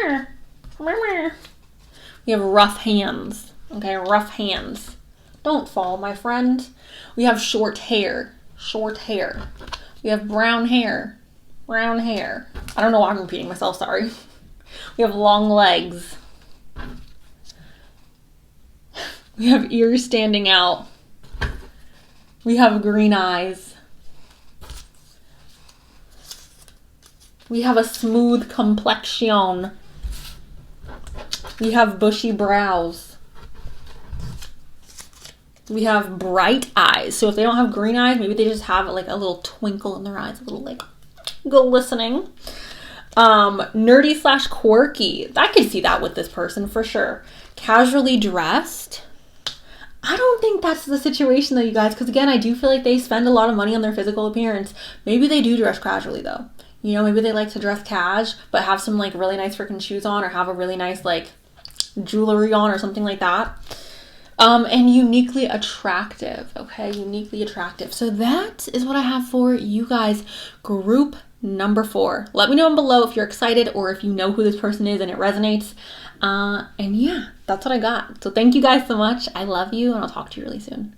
Speaker 1: have rough hands. Okay, rough hands. Don't fall, my friend. We have short hair. Short hair. We have brown hair. Brown hair. I don't know why I'm repeating myself, sorry. We have long legs. We have ears standing out. We have green eyes. We have a smooth complexion. We have bushy brows. We have bright eyes. So if they don't have green eyes, maybe they just have like a little twinkle in their eyes, a little like glistening. Nerdy / quirky. I could see that with this person for sure. Casually dressed. I don't think that's the situation though, you guys, because again, I do feel like they spend a lot of money on their physical appearance. Maybe they do dress casually though. You know, maybe they like to dress cash, but have some like really nice freaking shoes on, or have a really nice like jewelry on or something like that. And uniquely attractive, okay? Uniquely attractive. So that is what I have for you guys. Group number 4. Let me know down below if you're excited or if you know who this person is and it resonates. And yeah, that's what I got. So thank you guys so much. I love you, and I'll talk to you really soon.